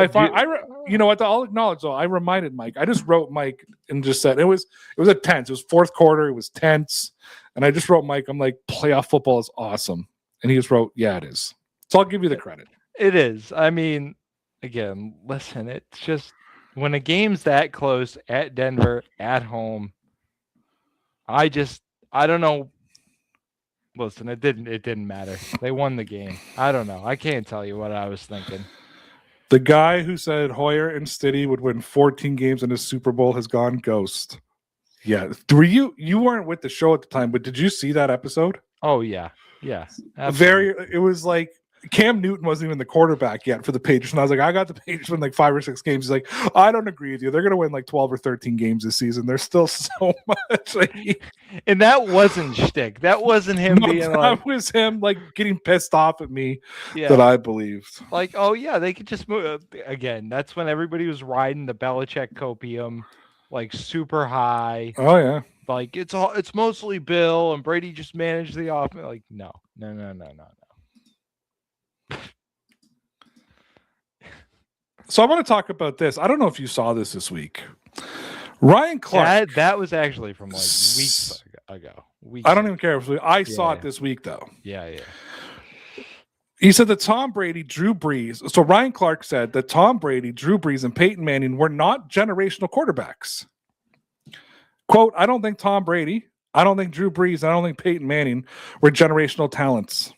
you know what? I'll acknowledge though. I reminded Mike. I just wrote Mike and just said it was a tense. It was fourth quarter. It was tense, and I just wrote Mike. I'm like, playoff football is awesome, and he just wrote, yeah, it is. So I'll give you the credit. It is. I mean, again, listen. It's just when a game's that close at Denver at home. I don't know. Listen, it didn't matter. They won the game. I don't know. I can't tell you what I was thinking. The guy who said Hoyer and Stiddy would win 14 games in a Super Bowl has gone ghost. Yeah. Were you weren't with the show at the time, but did you see that episode? Oh yeah. Yeah. Absolutely. It was like Cam Newton wasn't even the quarterback yet for the Patriots. And I was like, I got the Patriots win like 5 or 6 games. He's like, I don't agree with you. They're going to win like 12 or 13 games this season. There's still so much. And that wasn't shtick. That wasn't him being that like, was him like getting pissed off at me yeah, that I believed. like, oh yeah, they could just move again. That's when everybody was riding the Belichick copium, like super high. Oh yeah. Like it's mostly Bill and Brady just managed the offense. Like no. So I want to talk about this. I don't know if you saw this week. Ryan Clark. That was actually from like weeks ago. I don't even care. I saw it this week though. Yeah. He said that Tom Brady, Drew Brees. So Ryan Clark said that Tom Brady, Drew Brees, and Peyton Manning were not generational quarterbacks. Quote, I don't think Tom Brady, I don't think Drew Brees, I don't think Peyton Manning were generational talents.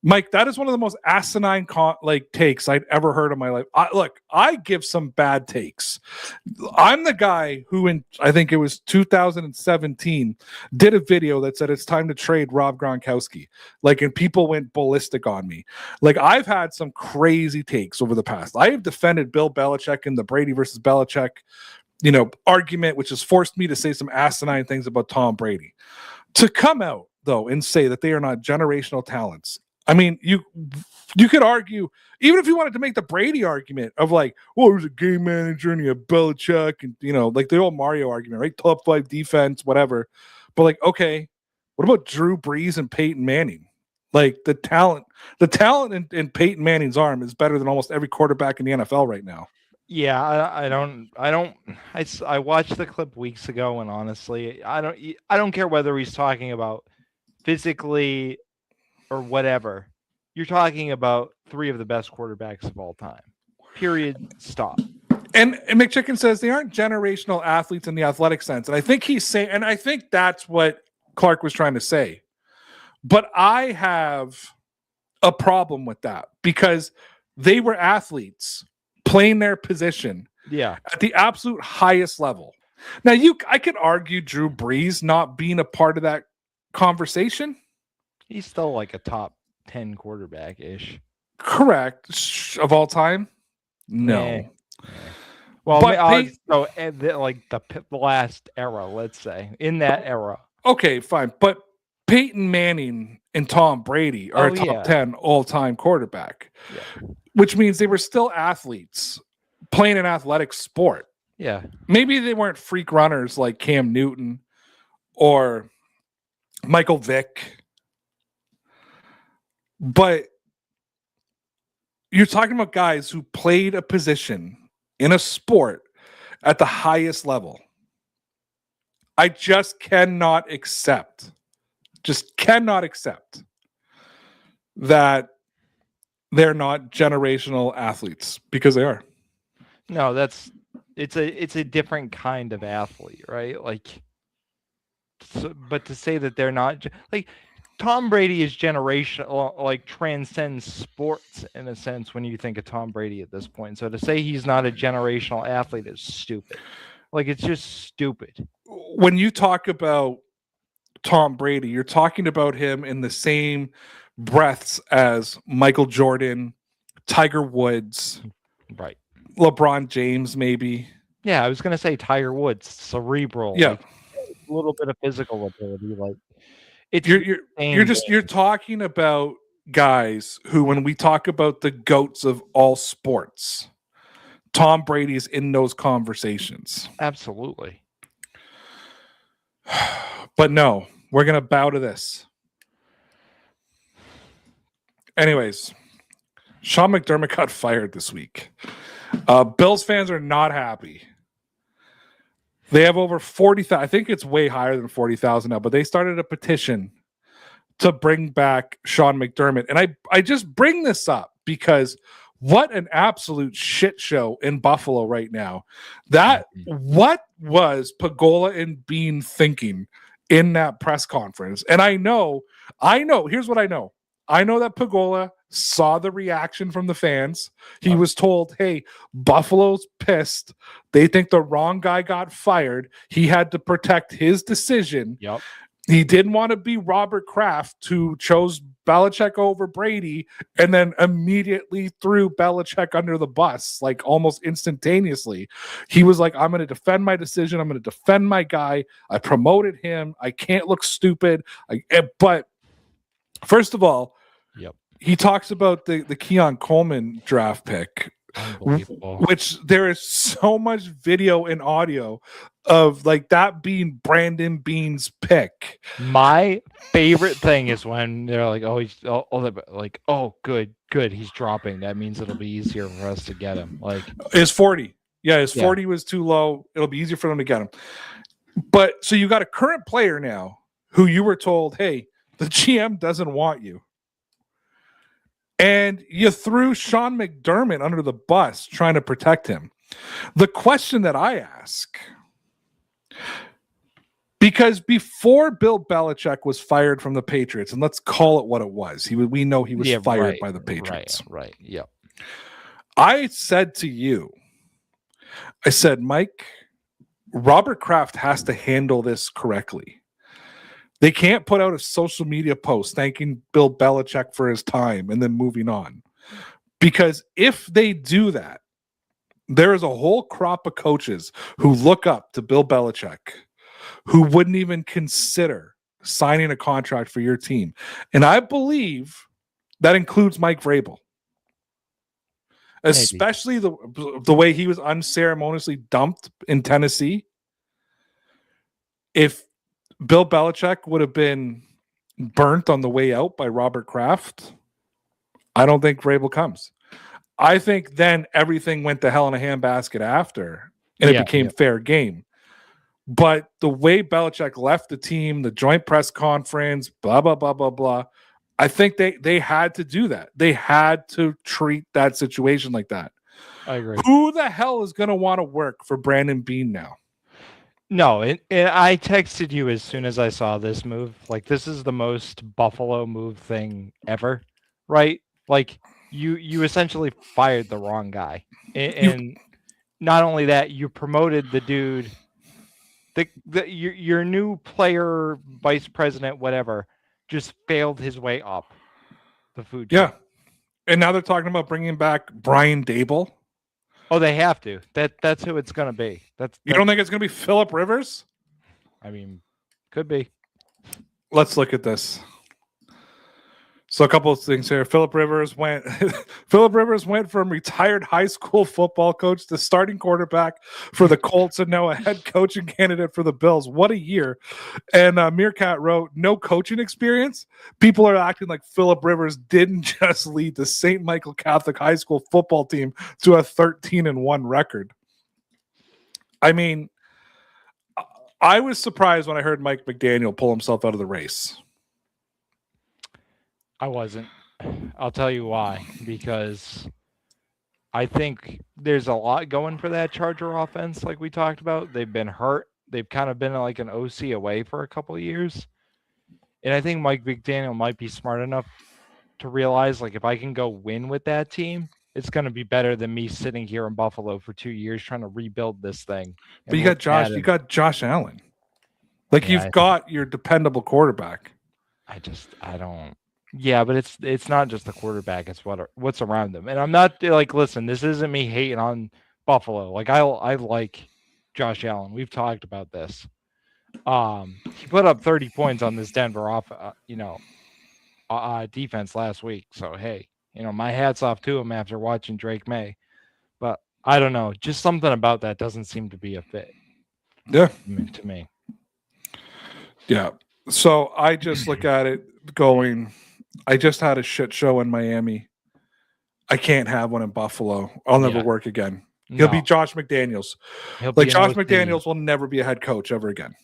Mike, that is one of the most asinine takes I'd ever heard in my life. I give some bad takes. I'm the guy who, I think it was 2017, did a video that said it's time to trade Rob Gronkowski. And people went ballistic on me. I've had some crazy takes over the past. I have defended Bill Belichick in the Brady versus Belichick, argument, which has forced me to say some asinine things about Tom Brady. To come out though and say that they are not generational talents. I mean, you could argue, even if you wanted to make the Brady argument of he was a game manager and you have Belichick and, the old Mario argument, right? Top 5 defense, whatever. But okay, what about Drew Brees and Peyton Manning? The talent in Peyton Manning's arm is better than almost every quarterback in the NFL right now. Yeah, I watched the clip weeks ago, and honestly, I don't care whether he's talking about physically or whatever. You're talking about 3 of the best quarterbacks of all time. Period. Stop. And McChicken says they aren't generational athletes in the athletic sense. And I think he's saying, and I think that's what Clark was trying to say. But I have a problem with that because they were athletes playing their position at the absolute highest level. Now, I could argue Drew Brees not being a part of that conversation. He's still like a top 10 quarterback-ish. Correct. Of all time? No. Well, the last era, let's say, in that era. Okay, fine. But Peyton Manning and Tom Brady are a top 10 all-time quarterback, which means they were still athletes playing an athletic sport. Yeah. Maybe they weren't freak runners like Cam Newton or Michael Vick. But you're talking about guys who played a position in a sport at the highest level. I just cannot accept that they're not generational athletes, because they are. No, it's a different kind of athlete, right? But to say that they're not Tom Brady is generational, transcends sports in a sense when you think of Tom Brady at this point. So to say he's not a generational athlete is stupid. It's just stupid. When you talk about Tom Brady, you're talking about him in the same breaths as Michael Jordan, Tiger Woods, right? LeBron James, maybe. Yeah, I was going to say Tiger Woods, cerebral. Yeah. A little bit of physical ability, You're talking about guys who, when we talk about the GOATs of all sports, Tom Brady's in those conversations. Absolutely. But no, we're going to bow to this. Anyways, Sean McDermott got fired this week. Bills fans are not happy. They have over 40,000. I think it's way higher than 40,000 now, but they started a petition to bring back Sean McDermott. And I just bring this up because what an absolute shit show in Buffalo right now. What was Pagola and Bean thinking in that press conference? And I know, here's what I know. I know that Pagola saw the reaction from the fans. He was told, hey, Buffalo's pissed. They think the wrong guy got fired. He had to protect his decision. Yep. He didn't want to be Robert Kraft, who chose Belichick over Brady and then immediately threw Belichick under the bus, like almost instantaneously. He was like, I'm going to defend my decision. I'm going to defend my guy. I promoted him. I can't look stupid. But first of all, Yep. he talks about the Keon Coleman draft pick, Unbelievable. which there is so much video and audio of like that being Brandon Beane's pick. My favorite thing is when they're like, "Oh, he's like, oh, good, he's dropping. That means it'll be easier for us to get him." Like, His 40, his 40 was too low. It'll be easier for them to get him. But so you got a current player now who you were told, "Hey, the GM doesn't want you." And you threw Sean McDermott under the bus trying to protect him. The question that I ask, because before Bill Belichick was fired from the Patriots, and let's call it what it was, we know he was fired by the Patriots. Right. Yep. I said to you, I said, Mike, Robert Kraft has to handle this correctly. They can't put out a social media post thanking Bill Belichick for his time and then moving on. Because if they do that, there is a whole crop of coaches who look up to Bill Belichick who wouldn't even consider signing a contract for your team. And I believe that includes Mike Vrabel. Especially the way he was unceremoniously dumped in Tennessee. If Bill Belichick would have been burnt on the way out by Robert Kraft, I don't think Vrabel comes. I think then everything went to hell in a handbasket after, and it became fair game. But the way Belichick left the team, the joint press conference, blah, blah, blah, blah, blah, I think they had to do that. They had to treat that situation like that. I agree. Who the hell is going to want to work for Brandon Beane now? No, I texted you as soon as I saw this move. Like, this is the most Buffalo move thing ever, right? Like, you essentially fired the wrong guy. And not only that, you promoted the dude, your new player, vice president, whatever, just failed his way up the food chain. Yeah. And now they're talking about bringing back Brian Dable. Oh, they have to. That's who it's going to be. You don't think it's going to be Phillip Rivers? I mean, could be. Let's look at this. So a couple of things here. Phillip Rivers went from retired high school football coach to starting quarterback for the Colts and now a head coaching candidate for the Bills. What a year. And Meerkat wrote, no coaching experience. People are acting like Phillip Rivers didn't just lead the St. Michael Catholic High School football team to a 13-1 record. I mean, I was surprised when I heard Mike McDaniel pull himself out of the race. I wasn't. I'll tell you why. Because I think there's a lot going for that Charger offense, like we talked about. They've been hurt. They've kind of been like an OC away for a couple of years. And I think Mike McDaniel might be smart enough to realize, like, if I can go win with that team, it's going to be better than me sitting here in Buffalo for 2 years trying to rebuild this thing. But you got Josh Allen. Like, you've got your dependable quarterback. I don't. Yeah, but it's not just the quarterback; it's what's around them. And I'm not like, listen, this isn't me hating on Buffalo. Like, I like Josh Allen. We've talked about this. He put up 30 points on this Denver defense last week. So hey, my hat's off to him after watching Drake May. But I don't know, just something about that doesn't seem to be a fit. Yeah, to me. Yeah. So I just look at it going, I just had a shit show in Miami. I can't have one in Buffalo. I'll never work again. He'll be Josh McDaniels. Josh McDaniels will never be a head coach ever again.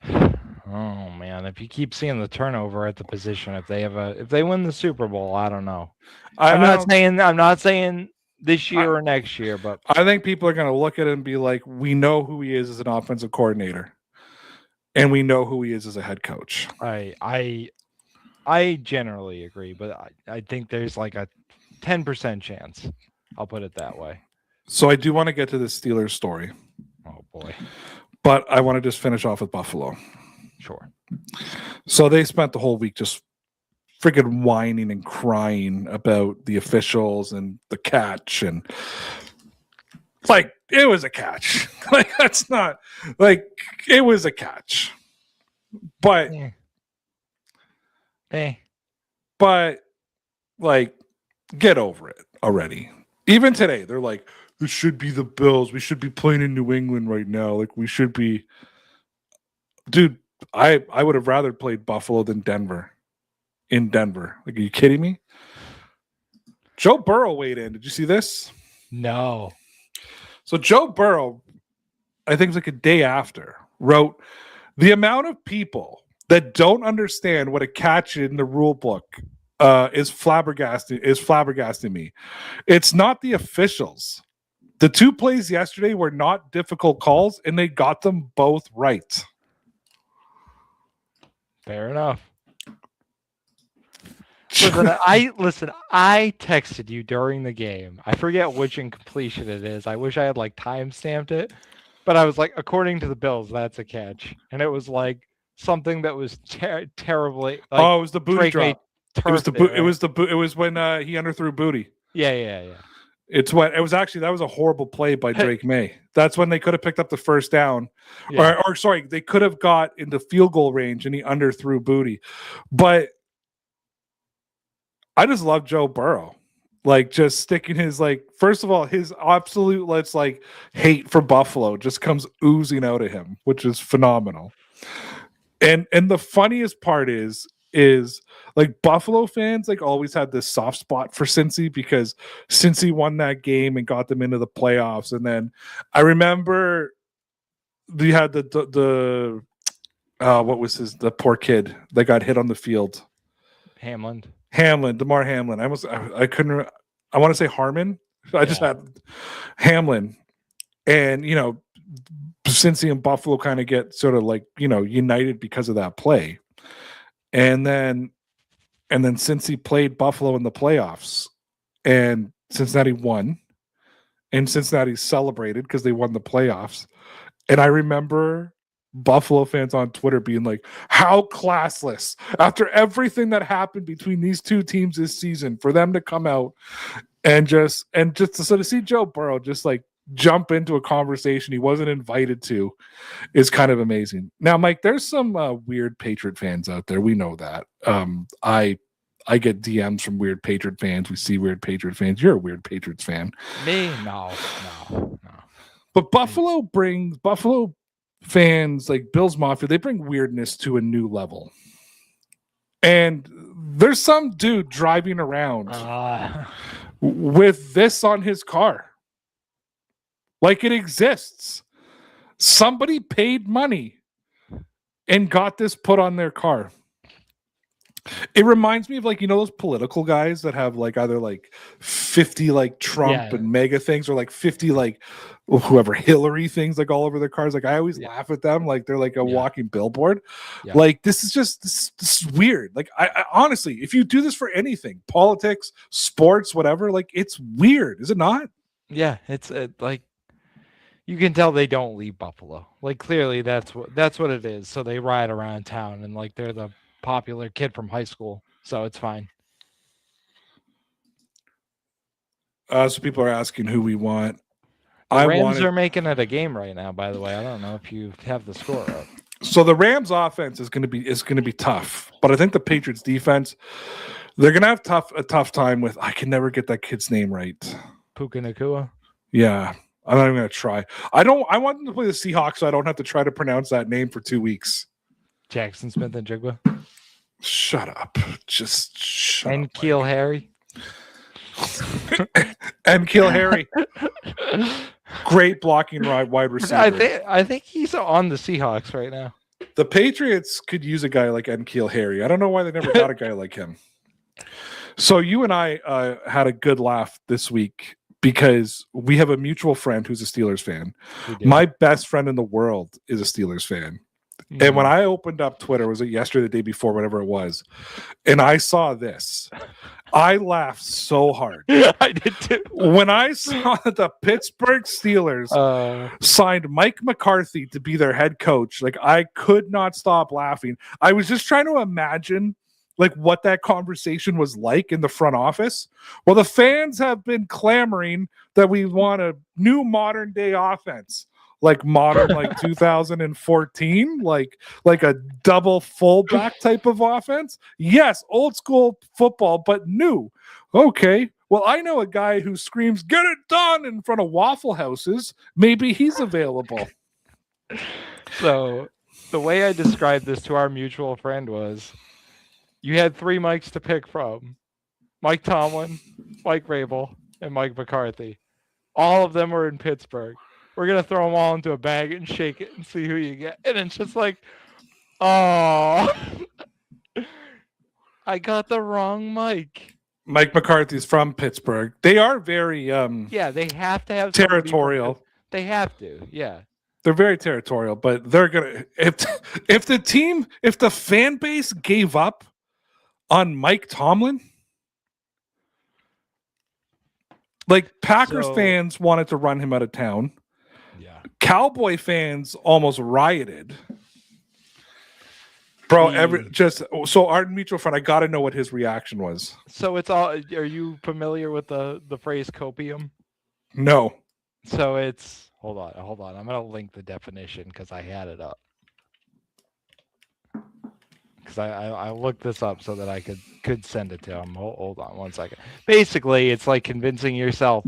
Oh man, if you keep seeing the turnover at the position, if they win the Super Bowl, I don't know. I'm not saying this year or next year, but I think people are going to look at it and be like, we know who he is as an offensive coordinator, and we know who he is as a head coach. I generally agree, but I think there's like a 10% chance. I'll put it that way. So I do want to get to the Steelers story. Oh boy. But I want to just finish off with Buffalo. Sure. So they spent the whole week just freaking whining and crying about the officials and the catch, and like it was a catch. Like that's not like it was a catch. But but like get over it already. Even today, they're like, this should be the Bills. We should be playing in New England right now. Like we should be. Dude, I would have rather played Buffalo than Denver. In Denver. Like, are you kidding me? Joe Burrow weighed in. Did you see this? No. So Joe Burrow, I think it was like a day after, wrote the amount of people that don't understand what a catch in the rule book is flabbergasting me. It's not the officials. The two plays yesterday were not difficult calls, and they got them both right. Fair enough. Listen, I texted you during the game. I forget which incompletion it is. I wish I had like time stamped it, but I was like, according to the Bills, that's a catch, and it was like something that was terribly. Like, it was the booty drop. It was It was when he underthrew booty. Yeah. It was actually that was a horrible play by Drake May. That's when they could have picked up the first down, or sorry, they could have got into field goal range, and he underthrew booty, but. I just love Joe Burrow, like just sticking his first of all, his absolute hate for Buffalo just comes oozing out of him, which is phenomenal. And the funniest part is like Buffalo fans always had this soft spot for Cincy because Cincy won that game and got them into the playoffs. And then I remember we had the what was the poor kid that got hit on the field, Damar Hamlin. I couldn't. I want to say Harmon. I just had Hamlin, and Cincy and Buffalo kind of get sort of united because of that play, and then Cincy played Buffalo in the playoffs, and Cincinnati won, and Cincinnati celebrated because they won the playoffs, and I remember Buffalo fans on Twitter being like, how classless after everything that happened between these two teams this season for them to come out and just to sort of see Joe Burrow just jump into a conversation he wasn't invited to is kind of amazing. Now, Mike, there's some weird Patriot fans out there. We know that. I get DMs from weird Patriot fans. We see weird Patriot fans. You're a weird Patriots fan. Me? No. But Buffalo fans like Bills Mafia, they bring weirdness to a new level. And there's some dude driving around with this on his car. Like it exists. Somebody paid money and got this put on their car. It reminds me of those political guys that have either 50 Trump and MAGA things or 50 whoever Hillary things all over their cars. I always laugh at them they're a walking billboard. Yeah. This is just this is weird. I honestly, if you do this for anything, politics, sports, whatever, it's weird, is it not? Yeah, it's you can tell they don't leave Buffalo. Clearly that's what it is. So they ride around town and they're the popular kid from high school, so it's fine. So people are asking who we want. The Rams are making it a game right now, by the way. I don't know if you have the score up. So the Rams offense is going to be tough, but I think the Patriots defense, they're going to have a tough time with. I can never get that kid's name right. Puka Nacua. Yeah, I'm not even going to try. I want them to play the Seahawks, so I don't have to try to pronounce that name for 2 weeks. Jackson Smith and Jigba. Shut up. Just shut and up. Keel Harry. And Keel Harry. Great blocking wide receiver. I think he's on the Seahawks right now. The Patriots could use a guy like N'Keal Harry. I don't know why they never got a guy like him. So you and I had a good laugh this week because we have a mutual friend who's a Steelers fan. My best friend in the world is a Steelers fan. And when I opened up Twitter, was it yesterday, the day before, whatever it was, and I saw this, I laughed so hard. I did too. When I saw that the Pittsburgh Steelers signed Mike McCarthy to be their head coach, like I could not stop laughing. I was just trying to imagine like what that conversation was like in the front office. Well, the fans have been clamoring that we want a new modern day offense. Like modern, like 2014, like a double fullback type of offense. Yes, old school football, but new. Okay, well, I know a guy who screams "Get it done" in front of Waffle Houses. Maybe he's available. So the way I described this to our mutual friend was, you had 3 mics to pick from: Mike Tomlin, Mike Rabel, and Mike McCarthy. All of them were in Pittsburgh. We're going to throw them all into a bag and shake it and see who you get. And it's just like, oh, I got the wrong mic. Mike McCarthy's from Pittsburgh. They are very yeah, they have to have territorial. They have to, yeah. They're very territorial, but they're gonna if the fan base gave up on Mike Tomlin, like Packers fans wanted to run him out of town. Yeah. Cowboy fans almost rioted. Bro, so our mutual friend, I got to know what his reaction was. So it's all, are you familiar with the phrase copium? No. So it's, hold on. I'm going to link the definition because I had it up. Because I looked this up so that I could send it to him. Hold on one second. Basically, it's like convincing yourself,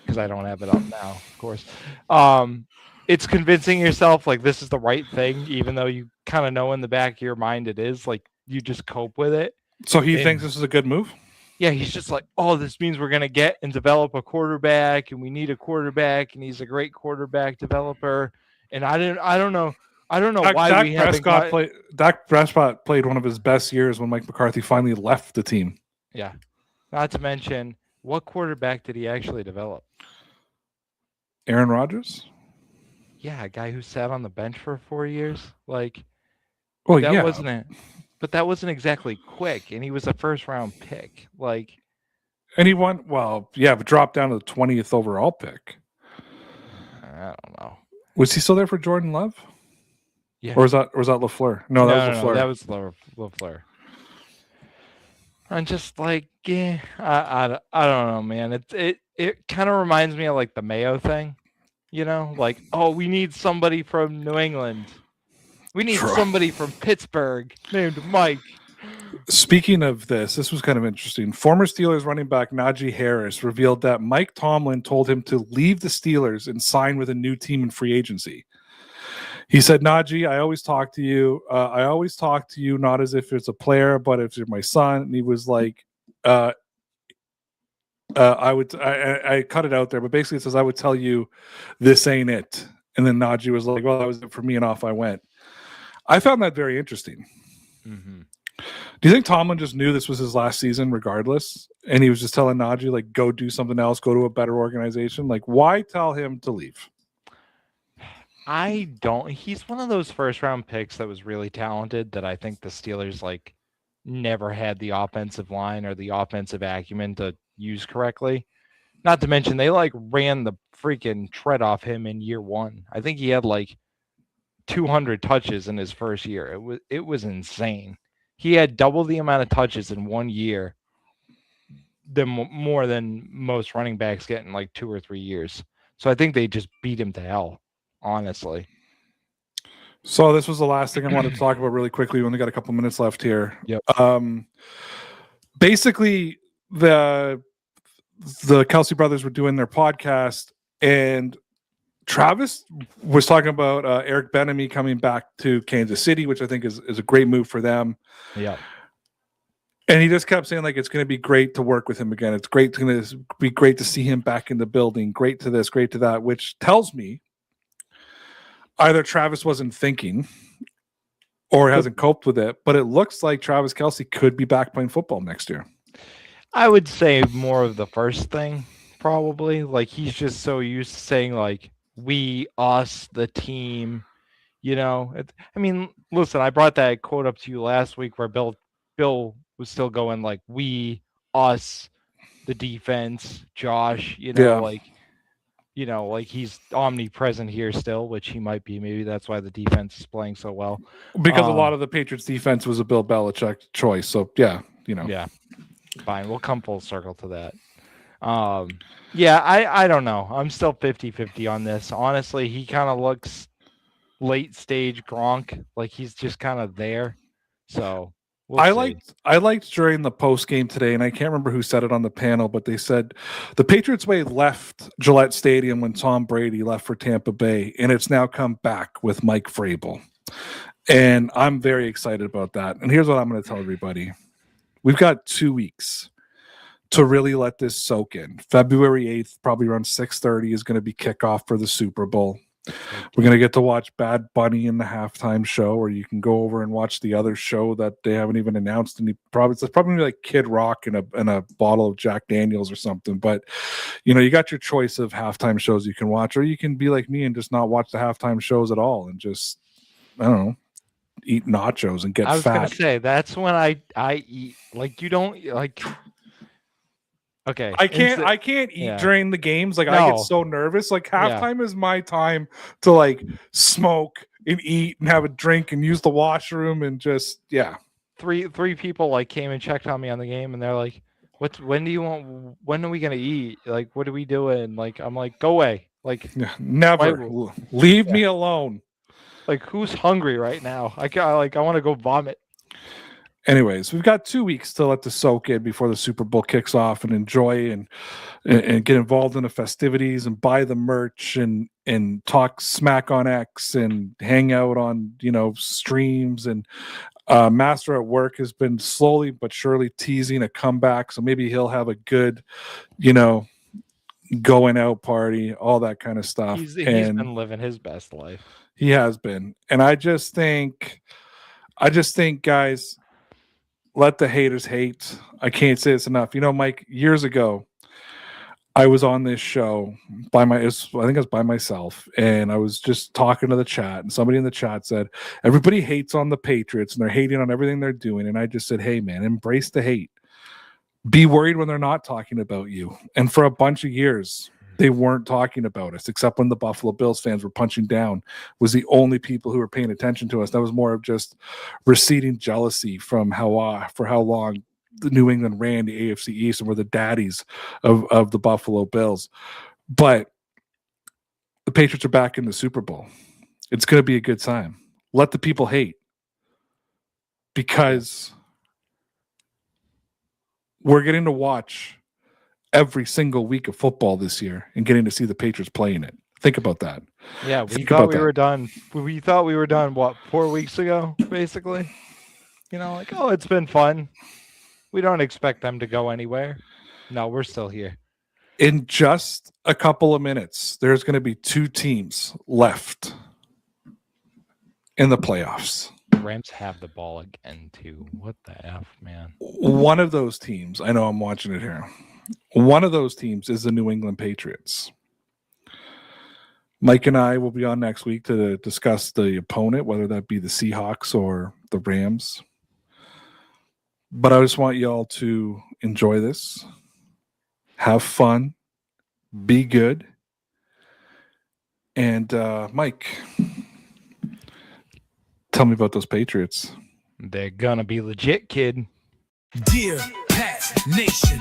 because I don't have it up now, of course. It's convincing yourself like this is the right thing, even though you kind of know in the back of your mind it is. Like you just cope with it. So he thinks this is a good move? Yeah, he's just like, oh, this means we're gonna get and develop a quarterback, and we need a quarterback, and he's a great quarterback developer. And I don't know why we haven't Dak Prescott played one of his best years when Mike McCarthy finally left the team. Yeah. Not to mention, what quarterback did he actually develop? Aaron Rodgers? Yeah, a guy who sat on the bench for 4 years. Like, well, that yeah. wasn't it. But that wasn't exactly quick, and he was a first-round pick. Like, and he won. Well, yeah, but dropped down to the 20th overall pick. I don't know. Was he still there for Jordan Love? Yeah. Or was that LaFleur? No, that was LaFleur. That was LaFleur. I'm just like, yeah, I don't know, man. It kind of reminds me of like the Mayo thing, you know, like, oh, we need somebody from New England. We need somebody from Pittsburgh named Mike. Speaking of this was kind of interesting. Former Steelers running back Najee Harris revealed that Mike Tomlin told him to leave the Steelers and sign with a new team in free agency. He said, Najee, I always talk to you. I always talk to you not as if it's a player, but if you're my son. And he was like, I cut it out there, but basically it says, I would tell you this ain't it. And then Najee was like, well, that was it for me, and off I went. I found that very interesting. Mm-hmm. Do you think Tomlin just knew this was his last season regardless? And he was just telling Najee, like, go do something else, go to a better organization? Like, why tell him to leave? I don't. He's one of those first-round picks that was really talented that I think the Steelers, like, never had the offensive line or the offensive acumen to use correctly. Not to mention, they, like, ran the freaking tread off him in year one. I think he had, like, 200 touches in his first year. It was insane. He had double the amount of touches in 1 year more than most running backs get in like 2 or 3 years. So I think they just beat him to hell, honestly. So this was the last thing I wanted to talk about really quickly. We only got a couple minutes left here. Yep. Basically, the Kelsey brothers were doing their podcast, and Travis was talking about Eric Bieniemy coming back to Kansas City, which I think is a great move for them. Yeah. And he just kept saying, like, it's going to be great to work with him again. It's going to be great to see him back in the building. Great to this, great to that, which tells me either Travis wasn't thinking or hasn't coped with it, but it looks like Travis Kelce could be back playing football next year. I would say more of the first thing, probably. Like, he's just so used to saying, like, we, us, the team, I mean, listen, I brought that quote up to you last week where Bill was still going like we, us, the defense, Josh, Yeah. like he's omnipresent here still, which he might be. Maybe that's why the defense is playing so well. Because a lot of the Patriots defense was a Bill Belichick choice. So yeah, Yeah. Fine. We'll come full circle to that. Yeah, I don't know. I'm still 50-50 on this. Honestly, he kind of looks late stage Gronk, like he's just kind of there. So I liked during the post game today, and I can't remember who said it on the panel, but they said the Patriots way left Gillette Stadium when Tom Brady left for Tampa Bay, and it's now come back with Mike Vrabel. And I'm very excited about that. And here's what I'm going to tell everybody. We've got 2 weeks to really let this soak in. February 8th, probably around 6:30, is going to be kickoff for the Super Bowl. We're going to get to watch Bad Bunny in the halftime show, or you can go over and watch the other show that they haven't even announced. And it's probably like Kid Rock and a bottle of Jack Daniels or something. But, you got your choice of halftime shows you can watch, or you can be like me and just not watch the halftime shows at all and just, I don't know, eat nachos and get fat. I was going to say, that's when I eat. Like, you don't, like... Okay. I can't eat during the games. Like, I get so nervous. Like, halftime is my time to like smoke and eat and have a drink and use the washroom and just Three people like came and checked on me on the game, and they're like, when are we gonna eat? Like, what are we doing? Like, I'm like, go away. Like, never leave me alone. Like, who's hungry right now? I want to go vomit. Anyways, we've got 2 weeks to let the soak in before the Super Bowl kicks off and enjoy and get involved in the festivities and buy the merch and talk smack on X and hang out on, streams. And Master at Work has been slowly but surely teasing a comeback. So maybe he'll have a good, going out party, all that kind of stuff. He's been living his best life. He has been. And I just think, guys, let the haters hate. I can't say this enough. Mike, years ago, I was on this show I think I was by myself, and I was just talking to the chat, and somebody in the chat said, everybody hates on the Patriots, and they're hating on everything they're doing. And I just said, hey, man, embrace the hate. Be worried when they're not talking about you. And for a bunch of years, they weren't talking about us, except when the Buffalo Bills fans were punching down, was the only people who were paying attention to us. That was more of just receding jealousy from for how long the New England ran the AFC East and were the daddies of the Buffalo Bills. But the Patriots are back in the Super Bowl. It's going to be a good time. Let the people hate, because we're getting to watch every single week of football this year and getting to see the Patriots playing it. Think about that. Yeah, we thought we were done. We thought we were done, 4 weeks ago, basically? Like, oh, it's been fun. We don't expect them to go anywhere. No, we're still here. In just a couple of minutes, there's going to be 2 teams left in the playoffs. The Rams have the ball again, too. What the F, man? One of those teams, I know I'm watching it here. One of those teams is the New England Patriots. Mike and I will be on next week to discuss the opponent, whether that be the Seahawks or the Rams. But I just want y'all to enjoy this, have fun, be good. And Mike, tell me about those Patriots. They're gonna be legit, kid. Dear Pats Nation,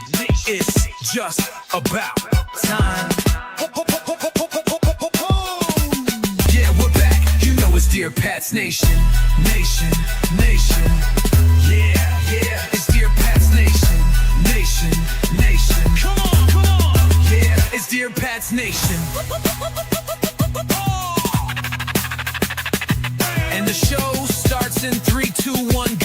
it's just about time. Yeah, we're back. It's Dear Pats Nation, nation, nation. Yeah, it's Dear Pats Nation, nation, nation. Come on. Yeah, it's Dear Pats Nation. And the show starts in 3, 2, 1.